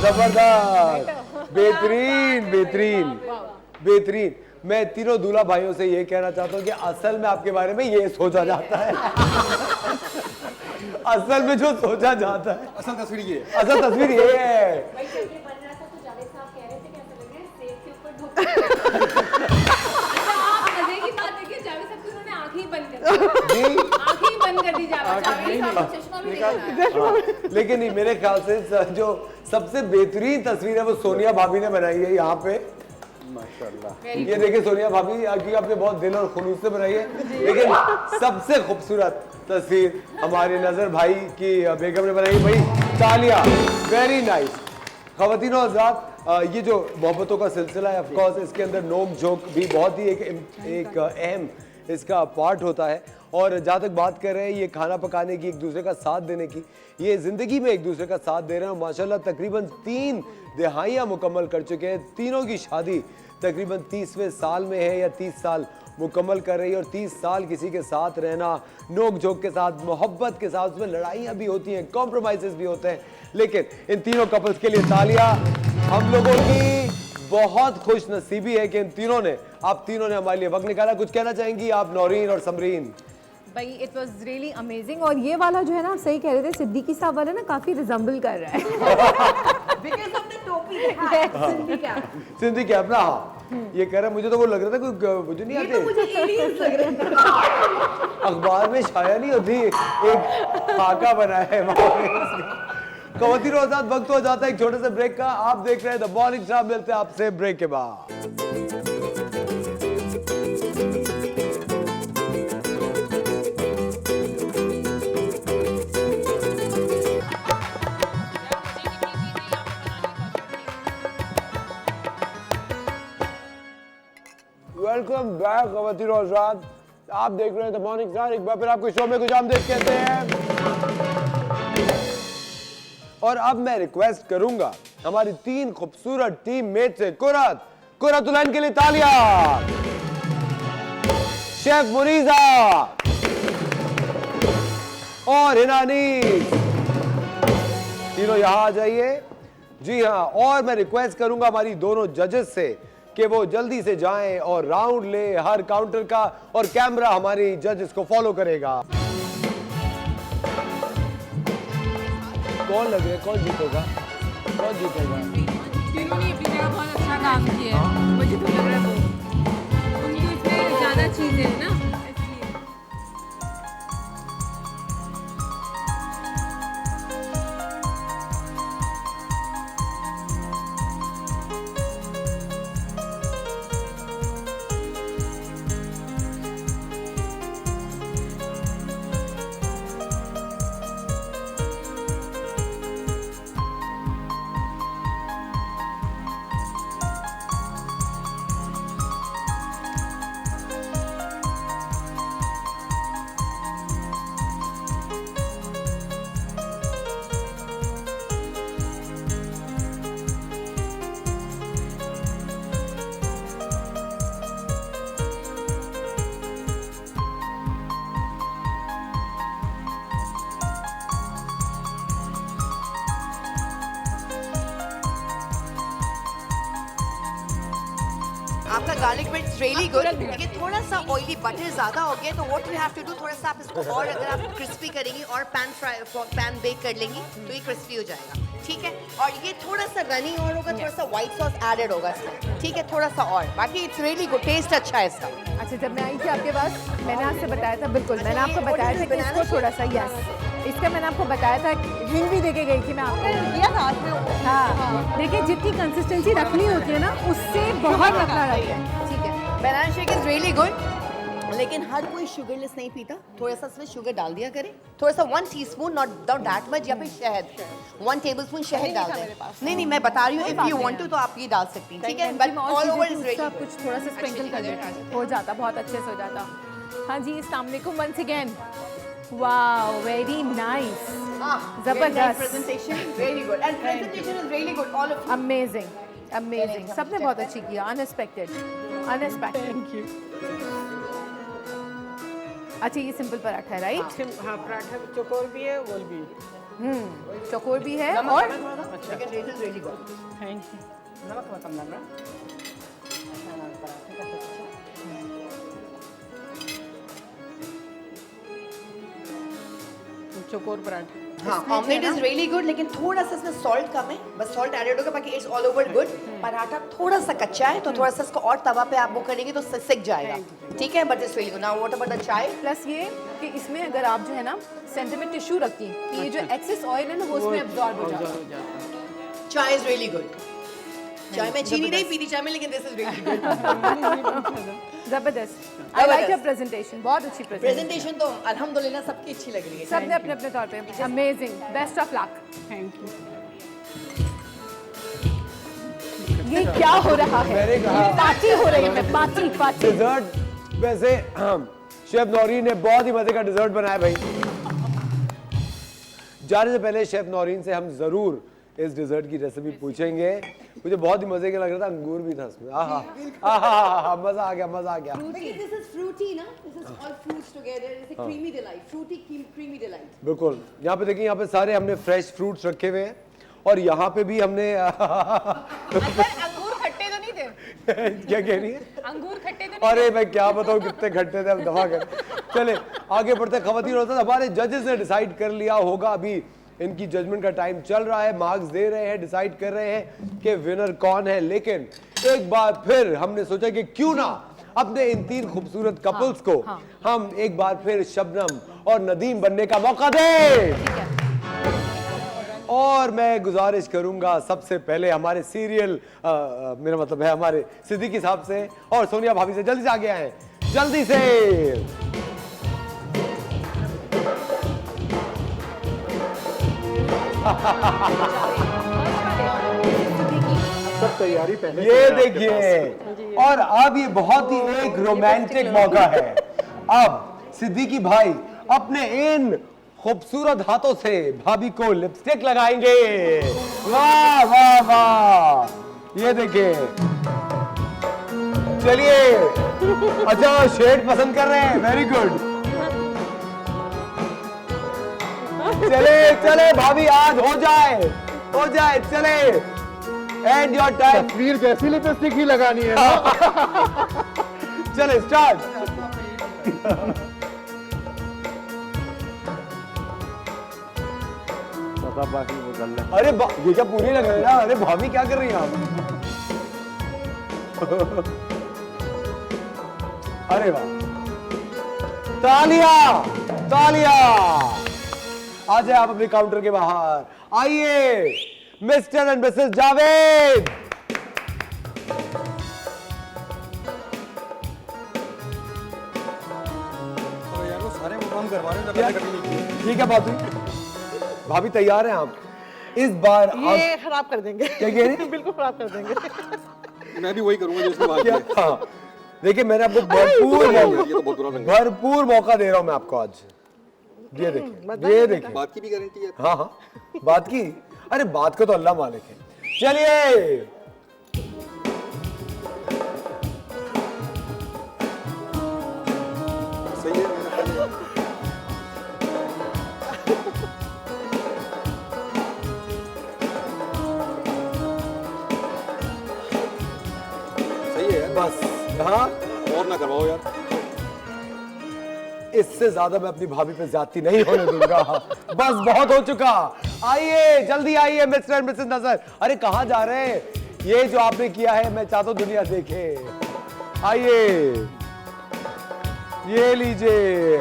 जबरदस्त, बेहतरीन बेहतरीन बेहतरीन। मैं तीनों दूल्हा भाइयों से ये कहना चाहता हूँ कि असल में आपके बारे में ये सोचा जाता है। असल में जो सोचा जाता है, असल तस्वीर ये है। असल तस्वीर ये है। मजे की बात है कि जावेद साहब उन्होंने आंखें बंद कर दी, चश्मा भी नहीं। लेकिन नहीं, मेरे ख्याल से जो सबसे बेहतरीन तस्वीर है वो सोनिया भाभी ने बनाई है यहाँ पे। माशाल्लाह। ये देखिए सोनिया भाभी की आपने बहुत दिल और खुलूस से बनाई है। लेकिन सबसे खूबसूरत तस्वीर हमारे नजर भाई की बेगम ने बनाई। भाई तालियां, वेरी नाइस। ख़वातीनो हज़रात, ये जो मोहब्बतों का सिलसिला है, ऑफ कोर्स इसके अंदर नोक झोंक भी बहुत ही एक अहम इसका पार्ट होता है। और जहाँ तक बात कर रहे हैं ये खाना पकाने की, एक दूसरे का साथ देने की, ये ज़िंदगी में एक दूसरे का साथ दे रहे हैं। माशाल्लाह तकरीबन 3 दिहाइयाँ मुकम्मल कर चुके हैं। तीनों की शादी तकरीबन 30वें साल में है या 30 साल मुकम्मल कर रही है। और 30 साल किसी के साथ रहना, नोक झोंक के साथ, मोहब्बत के साथ, उसमें लड़ाइयाँ भी होती हैं, कॉम्प्रोमाइज़ भी होते हैं, लेकिन इन तीनों कपल्स के लिए तालियां। हम लोगों की बहुत खुश नसीबी है कि इन तीनों ने, आप तीनों ने हमारे लिए वक्त निकाला। कुछ कहना चाहेंगी आप नौरीन और समरीन? भाई इट वाज रियली अमेजिंग। और ये वाला जो है ना, आप सही कह रहे थे, सिद्दीकी साहब वाला ना काफी रिजम्बल कर रहा है Because of the टोपी सिंधी कैप ना, हाँ ये कह रहा है। मुझे तो वो लग रहा था कोई, मुझे नहीं आते, मुझे aliens लग रहे हैं। अखबार में शाया नहीं होती, एक खाका बना है। खवातीन और आज़ाद, वक्त हो जाता है एक छोटे से ब्रेक का। आप देख रहे हैं द मॉर्निंग शो। मिलते हैं आपसे ब्रेक के बाद। वेलकम बैक खवातीन और आज़ाद, आप देख रहे हैं द मॉर्निंग शो। एक बार फिर आपको शो में खुशामदीद कहते हैं। और अब मैं रिक्वेस्ट करूंगा हमारी 3 खूबसूरत टीम मेट से, कुरतुलैन के लिए तालियां, शेफ मुनीजा और हिनानी, तीनों यहां आ जाइए। जी हाँ, और मैं रिक्वेस्ट करूंगा हमारी दोनों जजेस से कि वो जल्दी से जाएं और राउंड ले हर काउंटर का, और कैमरा हमारी जजेस को फॉलो करेगा। कौन लगे, कौन जीतेगा, कौन जीतेगा? तीनों ने अपनी जगह बहुत अच्छा काम किया है। मुझे तो लग रहा है वो उनको इसमें ज़्यादा चीज़ें हैं ना, इसलिए। आपका garlic bread is really good, लेकिन थोड़ा सा ऑयली, बटर ज्यादा हो गया। तो what we have to do, थोड़ा सा आप इसको और अगर आप क्रिस्पी करेंगी और पैन बेक कर लेंगी तो ये क्रिस्पी हो जाएगा, ठीक है। और ये थोड़ा सा रनी और होगा, थोड़ा सा व्हाइट सॉस एडेड होगा इसमें, ठीक है, थोड़ा सा और। बाकी इट्स रियली गुड, टेस्ट अच्छा है इसका। अच्छा, जब मैं आई थी आपके पास, मैंने आपसे बताया था, बिल्कुल मैंने आपको बताया था कि इसको थोड़ा सा, यस, इसका मैंने आपको बताया था, हिंट भी देके गई थी मैं आपको। हाँ, देखिए जितनी कंसिस्टेंसी रखनी होती है ना, उससे बहुत रखना रहता है, ठीक है। Banana shake is really good, लेकिन हर कोई शुगरलेस नहीं पीता, थोड़ा सा इसमें शुगर डाल दिया करें, थोड़ा सा 1 टीस्पून, नॉट दैट मच, या फिर शहद 1 टेबलस्पून शहद डाल दें। नहीं, मैं बता रही हूँ, इफ यू वांट टू तो आप ये डाल सकती हैं, ठीक है। But all over is really कुछ थोड़ा सा स्प्रिंकल कर देता, हो जाता, बहुत अच्छे से हो जाता। हाँ जी, अस्सलाम वालेकुम once again. Wow, very nice, जबरदस्त presentation, very good, and presentation is really good, all of amazing, amazing, सबने बहुत अच्छी किया, अनएक्सपेक्टेड, अनएक्सपेक्टेड। Thank you. अच्छा, ये सिंपल पराठा है, राइट? हाँ, पराठा चौकोर भी है, गोल भी है। चौकोर भी है, और लेकिन it is really good. Thank you. नमक कम लग रहा पराठे का चौकोर पराठा। हाँ, ऑमलेट इज रियली गुड, लेकिन थोड़ा सा इसमें सॉल्ट कम है, बस सॉल्ट एडेड होगा, बाकी it's all over good. Paratha थोड़ा सा कच्चा है, तो थोड़ा सा इसको और तवा पे आप वो करेंगे तो सिक जाएगा, ठीक है। But it's really good. Now what about the चाय? प्लस ये कि इसमें अगर आप जो है ना सेंटर में टिश्यू रखती हैं, ये जो एक्सेस ऑयल है ना, वो उसमें एब्जॉर्ब हो जाता है। चाय इज रियली गुड। चाय में चीनी नहीं पीती चाय में, लेकिन दिस इज रियली गुड। जबरदस्त। आई लाइक योर प्रेजेंटेशन, बहुत अच्छी प्रेजेंटेशन तो अल्हम्दुलिल्लाह सबकी अच्छी लग रही है। सबने अपने अपने तौर पे amazing, best of luck. Thank you. ये क्या हो रहा है? मैंने कहा पार्टी हो रही है, पार्टी पार्टी। डिजर्ट वैसे शेफ नौरीन ने बहुत ही मजे का डिजर्ट बनाया भाई। जाने से पहले शेफ नौरीन से हम जरूर इस डिजर्ट की रेसिपी पूछेंगे। मुझे बहुत ही मजे का लग रहा था, अंगूर भी था इसमें। आहा, मजा आ गया, मजा आ गया। This is fruity, ना? This is all fruits together. It's a creamy delight, fruity creamy delight. बिल्कुल, यहाँ पे देखिए, यहाँ पे सारे हमने फ्रेश फ्रूट्स रखे हुए हैं और यहाँ पे भी हमने अंगूर खट्टे तो नहीं थे? क्या कह रही है? अंगूर खट्टे तो नहीं? अरे मैं क्या बताऊँ कितने खट्टे थे, अब दफा कर। चले आगे बढ़ते। खवातीन और हज़रात, हमारे जजेस ने डिसाइड कर लिया होगा, अभी इनकी जजमेंट का टाइम चल रहा है, मार्क्स दे रहे हैं, डिसाइड कर रहे हैं कि विनर कौन है। लेकिन एक बार फिर हमने सोचा कि क्यों ना अपने इन 3 खूबसूरत कपल्स को हम एक बार फिर शबनम और नदीम बनने का मौका दें। और मैं गुजारिश करूंगा सबसे पहले हमारे सीरियल मेरा मतलब है हमारे सिद्दीकी साहब से और सोनिया भाभी से, जल्दी से आगे आए, जल्दी से। सब तैयारी पहले ये देखिए, और अब ये बहुत ही एक रोमांटिक मौका है। अब सिद्दीकी भाई अपने इन खूबसूरत हाथों से भाभी को लिपस्टिक लगाएंगे। वाह वाह वाह, ये देखिए। चलिए, अच्छा शेड पसंद कर रहे हैं, वेरी गुड। चले चले भाभी, आज हो जाए चले। And your time. तस्वीर जैसी लिपस्टिक ही लगानी है ना। चले स्टार्ट। अरे ये क्या पूरी लग रही है? अरे भाभी क्या कर रही हैं आप? अरे वाह, तालियां तालियां। आ जाए आप अपने काउंटर के बाहर, आइए मिस्टर एंड मिसेस जावेद। तो यार वो सारे वो काम करवा रहे हैं, जब मैंने कभी नहीं किया। ठीक है बात हुई। भाभी तैयार हैं आप? इस बार ये खराब कर देंगे। क्या कह रही हैं? बिल्कुल खराब कर देंगे। मैं भी वही करूंगा जो इसने बात की है। हाँ, देखिए मैंने आपको भरपूर मौका दे रहा हूं मैं आपको आज। ये देखिए, बात की भी गारंटी है। हाँ हाँ, बात की। अरे बात को तो अल्लाह मालिक है। चलिए सही है। सही है बस। हाँ, और ना करवाओ यार। इससे ज्यादा मैं अपनी भाभी पे ज्यादती नहीं होने दूंगा। बस बहुत हो चुका। आइए जल्दी आइए मिस्टर एंड मिसेस नजर। अरे कहाँ जा रहे हैं? ये जो आपने किया है मैं चाहता हूँ दुनिया देखे। आइए, ये लीजिए।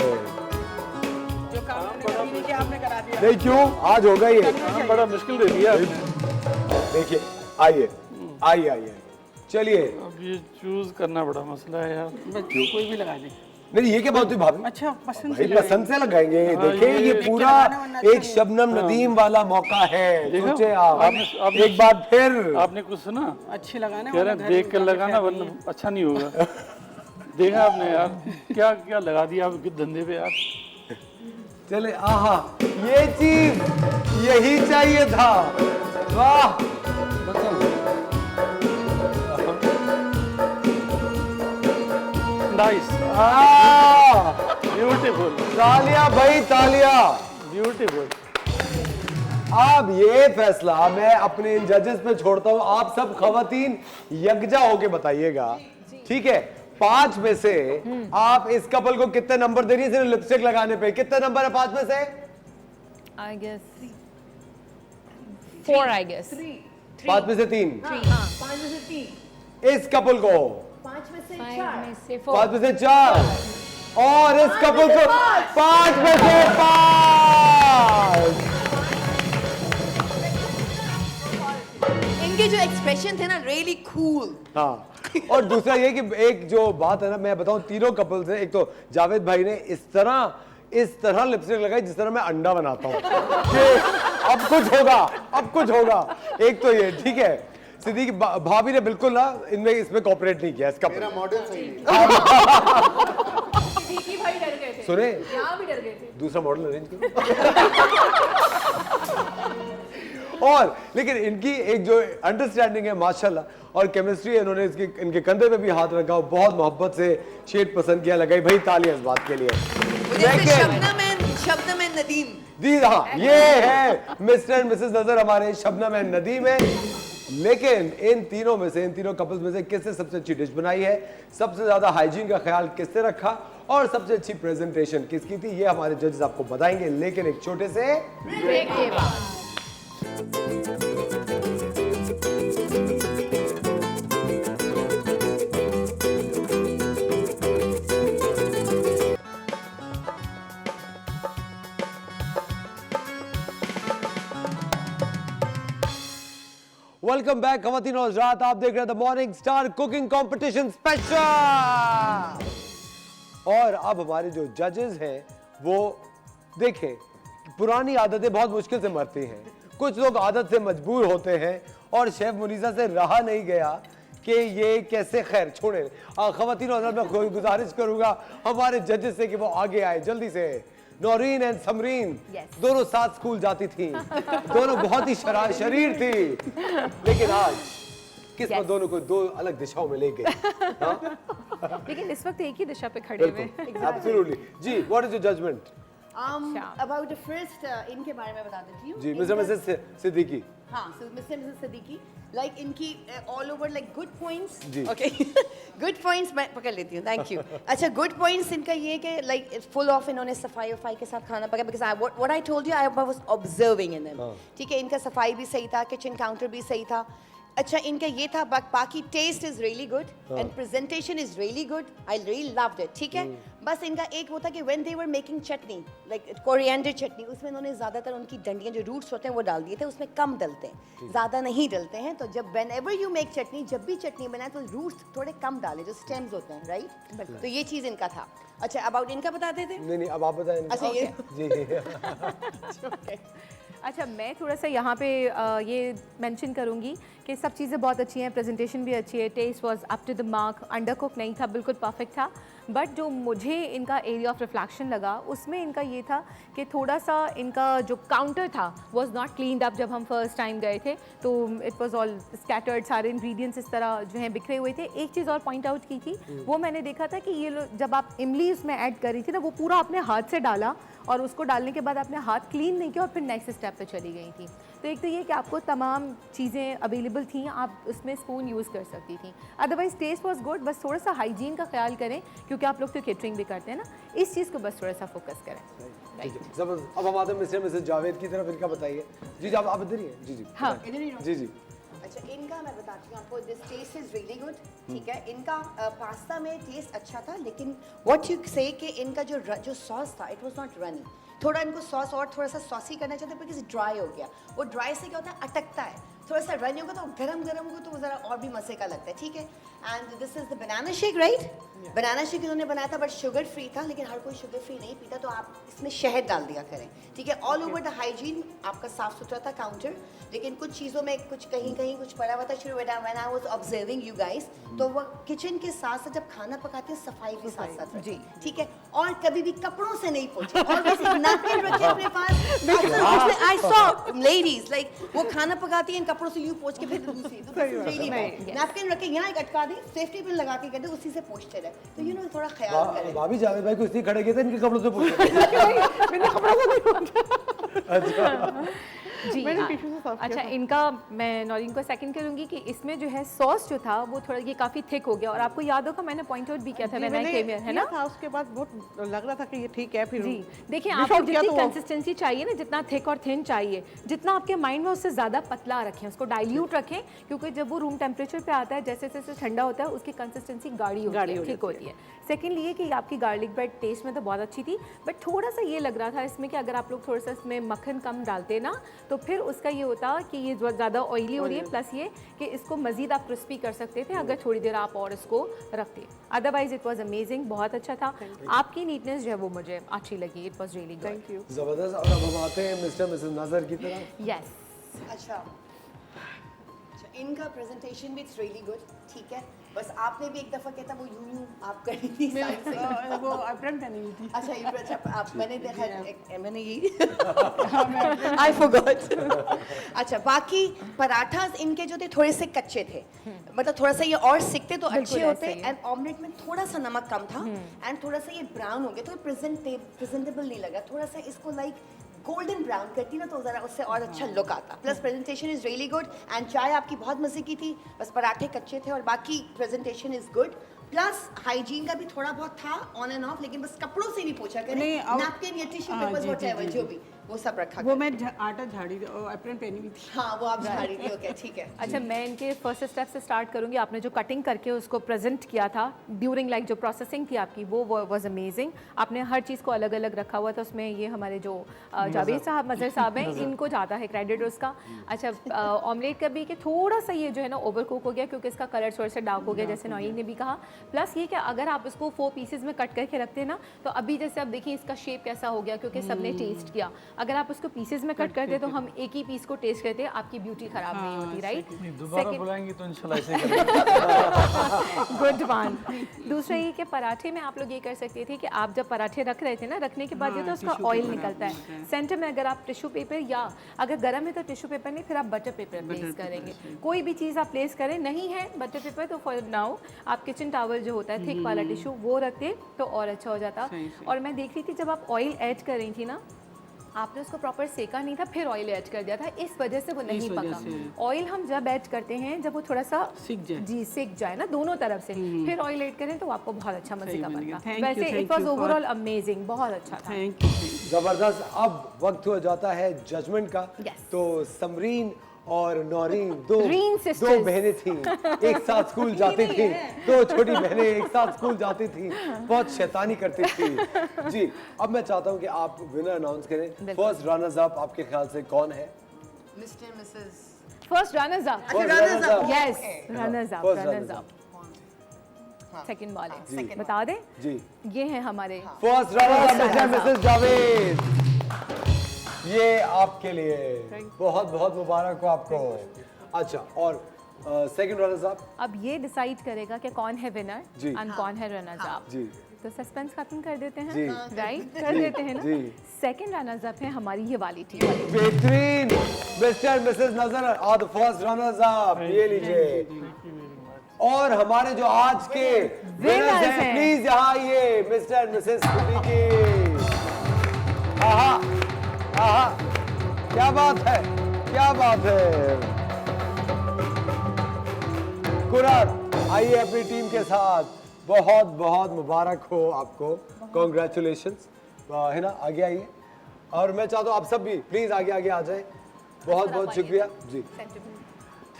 जो काम मैंने किया आपने करा दिया। नहीं क्यों, आज होगा ये। बड़ा मुश्किल दे दिया। देखिए, आइए आइए आइए, चलिए। अब ये चूज करना बड़ा मसला है यार। क्यों? कोई भी लगा दे। नहीं ये क्या बात हुई भाभी? अच्छा, पसंद भाई पसंद से लगाएंगे। देखिए ये पूरा एक शबनम नदीम वाला मौका है। सोचे आप एक बार फिर। आपने कुछ सुना? अच्छी लगाने कह रहे हैं देख कर लगाना वरना अच्छा नहीं होगा। देखा आपने यार, क्या क्या लगा दिया आपके धंधे पे यार। चले, आहा, ये चीज यही चाहिए था। वाह, नाइस, ब्यूटीफुल। तालियां भाई तालियां, ब्यूटीफुल। अब ये फैसला मैं अपने इन जजेस पे छोड़ता हूं। आप सब खवातीन यकजा होके बताइएगा, ठीक है? 5 में से आप इस कपल को कितने नंबर दे रही है? सिर्फ लिपस्टिक लगाने पे कितने नंबर है 5 में से? I guess 4 I guess 5 में से 3। 5 में से 3, इस कपल को 5 में से 5 4, में से 5 4। में से 4 और इस कपल को 5 में से 5। इनके जो एक्सप्रेशन थे ना, रियली कूल। हाँ, और दूसरा ये कि एक जो बात है ना, मैं बताऊं तीनों कपल से, एक तो जावेद भाई ने इस तरह लिपस्टिक लगाई जिस तरह मैं अंडा बनाता हूँ कि अब कुछ होगा। एक तो ये, ठीक है? सिद्दीकी भाभी ने बिल्कुल ना इसमें कोऑपरेट नहीं किया। इसका मेरा मॉडल सही है। ठीक ही भाई डर गए थे। सुने यहाँ भी डर गए थे। दूसरा मॉडल अरेंज करो। और लेकिन इनकी एक जो अंडरस्टैंडिंग है माशाल्लाह और केमिस्ट्री है, इन्होंने इनके कंधे पे भी हाथ रखा और बहुत मोहब्बत से शेड पसंद किया। लगाई भाई तालियां इस बात के लिए। शबनम एंड नदीम जी हाँ, ये है मिस्टर एंड मिसेस नजर हमारे शबनम एंड नदीम है। लेकिन इन तीनों कपल्स में से किसने सबसे अच्छी डिश बनाई है, सबसे ज्यादा हाइजीन का ख्याल किसने रखा और सबसे अच्छी प्रेजेंटेशन किसकी थी, ये हमारे जजेस आपको बताएंगे। लेकिन एक छोटे से ब्रेक के बाद वेलकम बैक खवातीन और हज़रात, आप देख रहे हैं the morning star cooking competition special. और अब हमारे जो जजेस हैं वो देखें, पुरानी आदतें बहुत मुश्किल से मरती हैं, कुछ लोग आदत से मजबूर होते हैं और शेफ मुनीसा से रहा नहीं गया कि ये कैसे। खैर छोड़े, खवातीन और हज़रात, मैं गुजारिश करूंगा हमारे जजेस से कि वो आगे आए जल्दी से। नौरीन एंड समरीन दोनों साथ स्कूल जाती थी, दोनों बहुत ही शरीर थी, लेकिन आज किस्मत दोनों को दो अलग दिशाओं में ले गई। लेकिन इस वक्त एक ही दिशा पे खड़े हुए हैं। एब्सोल्युटली जी। What is your judgement? About the first इनके बारे में बता देती हूँ जी। Mister Mrs Siddiqui. हाँ, मिस्टर मिसेस सिद्दीकी, लाइक इनकी all over like good points. जी। ओके, गुड पॉइंट्स मैं पकड़ लेती हूँ, थैंक यू। अच्छा, गुड पॉइंट्स इनका ये कि लाइक फुल ऑफ इन्होंने सफाई के साथ खाना पकाया, because what I told you, I was observing in them. ठीक है, इनका सफाई भी सही था, किचन काउंटर भी सही था। अच्छा, इनका ये था, बाकी taste is really good and presentation is really good, I really loved it. ठीक है, बस इनका एक वो था कि when they were making chutney, like coriander chutney, उसमें उन्होंने ज़्यादातर उनकी डंडियाँ जो रूट्स होते हैं वो डाल दिए थे, उसमें कम डलते हैं, ज़्यादा नहीं डलते हैं। तो जब व्हेन एवर यू मेक चटनी, जब भी चटनी बनाए तो रूट्स थोड़े कम डाले, जो स्टेम्स होते हैं, राइट? तो ये चीज़ इनका था। अच्छा, अबाउट इनका बताते थे? नहीं, अब आप बताएं। अच्छा, ये जी। अच्छा, मैं थोड़ा सा यहाँ पे ये मेंशन करूँगी कि सब चीज़ें बहुत अच्छी हैं, प्रेजेंटेशन भी अच्छी है, taste was up to the mark, under cook नहीं था, बिल्कुल परफेक्ट था। बट जो मुझे इनका एरिया ऑफ रिफ्लेक्शन लगा उसमें इनका ये था कि थोड़ा सा इनका जो काउंटर था वाज नॉट क्लीनड अप। जब हम फर्स्ट टाइम गए थे तो इट वाज ऑल स्कैटर्ड, सारे इंग्रेडिएंट्स इस तरह जो हैं बिखरे हुए थे। एक चीज़ और पॉइंट आउट की थी, वो मैंने देखा था कि ये जब आप इमली उसमें ऐड कर रही थी ना, वो पूरा अपने हाथ से डाला और उसको डालने के बाद आपने हाथ क्लीन नहीं किया और फिर नेक्स्ट स्टेप पे चली गई थी। तो एक तो ये कि आपको तमाम चीज़ें अवेलेबल थी, आप उसमें स्पून यूज़ कर सकती थी। अदरवाइज टेस्ट वाज गुड, बस थोड़ा सा हाइजीन का ख्याल करें क्योंकि आप लोग तो केटरिंग भी करते हैं ना, इस चीज़ को बस थोड़ा सा फोकस करें। जबरदस्त। अब हम आते हैं मिस्टर मिसेस जावेद की तरफ, इनका बताइए। जी, आप इधर ही हैं। जी। हाँ, जी। अच्छा, इनका मैं बताती हूँ आपको, this taste is really good. ठीक है, इनका पास्ता में टेस्ट अच्छा था, लेकिन व्हाट यू से कि इनका जो सॉस था, इट वाज नॉट रनी। थोड़ा इनको सॉस और थोड़ा सा सॉसी करना चाहते हैं, बिकॉज ड्राई हो गया। वो ड्राई से क्या होता है, अटकता है। थोड़ा सा रनी होगा तो गरम होगा तो वो ज़रा और भी मज़े का लगता है। ठीक है, and this is the banana shake, right? Banana shake इन्होंने बनाया था, बट शुगर फ्री था, लेकिन हर कोई शुगर फ्री नहीं पीता, तो आप इसमें शहद डाल दिया करें। ठीक है, ऑल ओवर द हाइजीन आपका साफ सुथरा था काउंटर, लेकिन कुछ चीज़ों में कुछ कहीं कुछ पड़ा हुआ था। शुरू when I was observing you guys, तो वो किचन के साथ साथ जब खाना पकाते हैं सफाई भी साथ साथ जी। ठीक है, और कभी भी कपड़ों से नहीं पोंछे, और वैसे नैपकिन रखे अपने पास। आई सॉ लेडीज लाइक वो खाना पकाती हैं, कपड़ों से यूं पोंछ के फिर दूसरी नैपकिन रखे, यहाँ एक अटका दे, सेफ्टी पिन लगा के कहते उसी से पोंछते रहे। तो यू नो थोड़ा ख्याल करें। भाभी जावेद भाई को इसलिए खड़े किए थे इनके कपड़ों से पूछा। मैंने कपड़ों से नहीं पूछा। अच्छा जी। अच्छा, इनका मैं नौरीन को सेकंड करूंगी कि इसमें जो है सॉस जो था वो थोड़ा ये काफ़ी थिक हो गया, और आपको याद होगा मैंने पॉइंट आउट भी किया था मैंने है ना था, उसके बाद बहुत लग रहा था कि ये ठीक है। फिर जी देखिए, आपको जितनी कंसिस्टेंसी चाहिए ना, जितना थिक और थिन चाहिए, जितना आपके माइंड में उससे ज़्यादा पतला रखें, उसको डाइल्यूट रखें, क्योंकि जब वो रूम टेम्परेचर पे आता है जैसे जैसे ठंडा होता है उसकी कंसिस्टेंसी गाढ़ी होती है, थिक होती है। सेकेंडली ये कि आपकी गार्लिक ब्रेड टेस्ट में तो बहुत अच्छी थी, बट थोड़ा सा ये लग रहा था इसमें कि अगर आप लोग थोड़ा सा इसमें मक्खन कम डालते ना तो फिर उसका ये होता कि ये ज़्यादा ऑयली हो रही है, प्लस ये कि इसको मज़ीद आप क्रिस्पी कर सकते थे अगर थोड़ी देर आप और इसको रखते। अदरवाइज इट वाज अमेजिंग, बहुत अच्छा था। आपकी नीटनेस जो है वो मुझे अच्छी लगी, it was really good. Thank you. जबरदस्त। और अब हम आते हैं मिस्टर मिसेस नजर की तरफ। यस। अच्छा, इनका प्रेजेंटेशन भी इट्स रियली गुड। ठीक है, बस आपने भी एक दफा कहता वो यूं आप कर रही थी साइड से। वो अप्रैन पहनी हुई थी। अच्छा ये अच्छा आप मैंने देखा मैंने यही आई फॉरगॉट। अच्छा बाकी पराठास इनके जो थे थोड़े से कच्चे थे, मतलब थोड़ा सा ये और सिकते तो अच्छे होते, एंड ऑमलेट में थोड़ा सा नमक कम था, एंड थोड़ा सा ये ब्राउन हो गया तो प्रेजेंटेबल नहीं लगा। थोड़ा सा इसको लाइक गोल्डन ब्राउन करती ना तो ज़रा उससे और अच्छा लुक आता। Plus presentation is really good, and चाय आपकी बहुत मज़े की थी, बस पराठे कच्चे थे और बाकी presentation is good. Plus hygiene का भी थोड़ा बहुत था ऑन एंड ऑफ, लेकिन बस कपड़ों से नहीं पोछा करें, नैपकिन या टिश्यू पेपर्स व्हाटएवर जो भी वो सब रखा वो मैं आटा झाड़ी अप्रैन पहनी हुई थी। हाँ वो आप झाड़ी थी। ओके ठीक है। अच्छा मैं इनके फर्स्ट स्टेप से स्टार्ट करूंगी। आपने जो कटिंग करके उसको प्रेजेंट किया था ड्यूरिंग लाइक जो प्रोसेसिंग थी आपकी वो वाज अमेजिंग। आपने हर चीज़ को अलग अलग रखा हुआ था। उसमें ये हमारे जो जावेद साहब मज़हर साहब हैं इनको जाता है क्रेडिट उसका। अच्छा ऑमलेट का भी कि थोड़ा सा ये जो है ना ओवर कुक हो गया क्योंकि इसका कलर थोड़ा सा डार्क हो गया जैसे नौईन ने भी कहा। प्लस ये कि अगर आप इसको 4 पीसेज में कट करके रखते हैं ना तो अभी जैसे आप देखिए इसका शेप कैसा हो गया क्योंकि सबने टेस्ट किया। अगर आप उसको पीसेज में कट करते तो हम एक ही पीस को टेस्ट करते, आपकी ब्यूटी खराब नहीं होती, राइट? दोबारा बुलाएंगे तो इंशाल्लाह ऐसे करेंगे। Good one. दूसरा ये कि पराठे में आप लोग ये कर सकते थे कि आप जब पराठे रख रहे थे ना, रखने के बाद ये तो उसका ऑयल निकलता है सेंटर में, अगर आप टिश्यू पेपर या अगर गर्म है तो टिश्यू पेपर नहीं, फिर आप बटर पेपर प्लेस करेंगे। कोई भी चीज़ आप प्लेस करें, नहीं है बटर पेपर तो फॉर नाउ आप किचन टॉवल जो होता है थिक वाला टिश्यू वो रखते तो और अच्छा हो जाता। और मैं देख रही थी जब आप ऑयल ऐड कर रही थी ना, आपने उसको प्रॉपर सेका नहीं था फिर ऑयल ऐड कर दिया था, इस वजह से वो नहीं पका। ऑयल हम जब ऐड करते हैं जब वो थोड़ा सा सिक जाए ना दोनों तरफ से, फिर ऑयल ऐड करें तो आपको बहुत अच्छा मजे का बनता। वैसे इट वाज ओवरऑल अमेजिंग, बहुत अच्छा था। जबरदस्त। अब वक्त हो जाता है जजमेंट का। तो समरीन और नौरीन दो बहनें थी, एक साथ स्कूल जाती थी, 2 छोटी बहनें एक साथ स्कूल जाती थी, बहुत शैतानी करती थी। जी अब मैं चाहता हूँ कि आप विनर अनाउंस करें। फर्स्ट रनर्स अप आपके ख्याल से कौन है? Mister Mrs first runners up. Yes runners up second वाले बता दें जी, ये हैं हमारे first runners up mister Mrs Javed. ये आपके लिए बहुत बहुत मुबारक हो आपको। अच्छा और सेकंड रनर्स अप अब ये डिसाइड करेगा कि कौन है विनर एंड कौन है रनर्स अप। जी तो सस्पेंस खत्म कर देते हैं, राइट? कर देते हैं ना। सेकंड रनर्स अप है हमारी ये वाली टीम। बेहतरीन Mr Mrs Nazar are the first runners up. ये लीजिए। और हमारे जो आज के विनर्स हैं प्लीज यहाँ आइए मिस्टर मिसेस सिद्दीकी। आहा आहा क्या बात है, क्या बात है। कुरत आइए अपनी टीम के साथ। बहुत बहुत मुबारक हो आपको, कॉन्ग्रेचुलेशंस। है ना, आगे आइए। और मैं चाहता हूँ आप सब भी प्लीज आगे आगे आ जाए। बहुत बहुत शुक्रिया जी,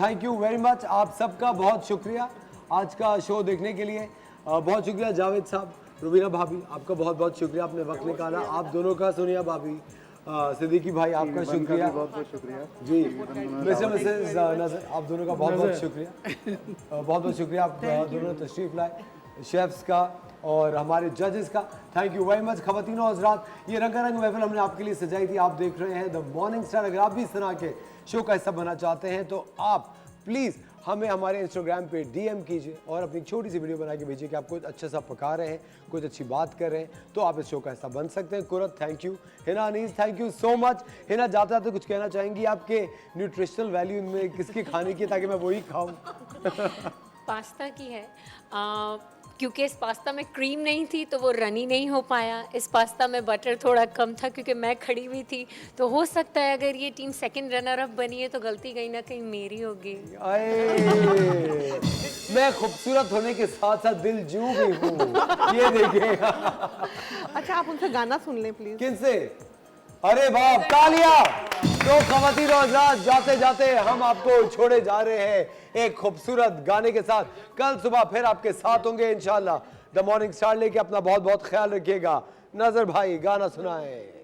थैंक यू वेरी मच। आप सबका बहुत शुक्रिया आज का शो देखने के लिए। बहुत शुक्रिया जावेद साहब, रुबीना भाभी, आपका बहुत बहुत शुक्रिया, आपने वक्त निकाला। आप दोनों का, सोनिया भाभी, सिद्दीकी भाई, आपका शुक्रिया। बहुत बहुत शुक्रिया जी। मिस्टर मिसेस नजर, आप दोनों का बहुत बहुत शुक्रिया। बहुत बहुत शुक्रिया आप दोनों तशरीफ लाए, शेफ्स का और हमारे जजेस का। Thank you very much. खवातीन और हज़रात, ये रंगारंग महफिल हमने आपके लिए सजाई थी। आप देख रहे हैं द मॉर्निंग स्टार। अगर आप भी इस तरह के शो का हिस्सा बनना चाहते हैं तो आप प्लीज़ हमें हमारे इंस्टाग्राम पे DM कीजिए और अपनी छोटी सी वीडियो बना के भेजिए कि आप कुछ अच्छा सा पका रहे हैं, कुछ अच्छी बात कर रहे हैं, तो आप इस शो का हिस्सा बन सकते हैं। कुरत thank you, Hina Anees thank you so much. Hina जाते जाते कुछ कहना चाहेंगी आपके न्यूट्रिशनल वैल्यू इनमें किसके खाने की, ताकि मैं वही खाऊं? पास्ता की है क्योंकि इस पास्ता में क्रीम नहीं थी तो वो रनी नहीं हो पाया। इस पास्ता में बटर थोड़ा कम था क्योंकि मैं खड़ी हुई थी। तो हो सकता है अगर ये टीम सेकंड रनर अप बनी है तो गलती कहीं ना कहीं मेरी होगी। मैं खूबसूरत होने के साथ साथ दिल जू भी हूँ, ये देखिए। अच्छा आप उनसे गाना सुन लें प्लीज। किनसे? अरे बाप, तालियां। तो खवातीन और हज़रात, जाते जाते हम आपको छोड़े जा रहे हैं एक खूबसूरत गाने के साथ। कल सुबह फिर आपके साथ होंगे इंशाल्लाह द मॉर्निंग स्टार लेके। अपना बहुत बहुत ख्याल रखिएगा। नजर भाई गाना सुनाएं।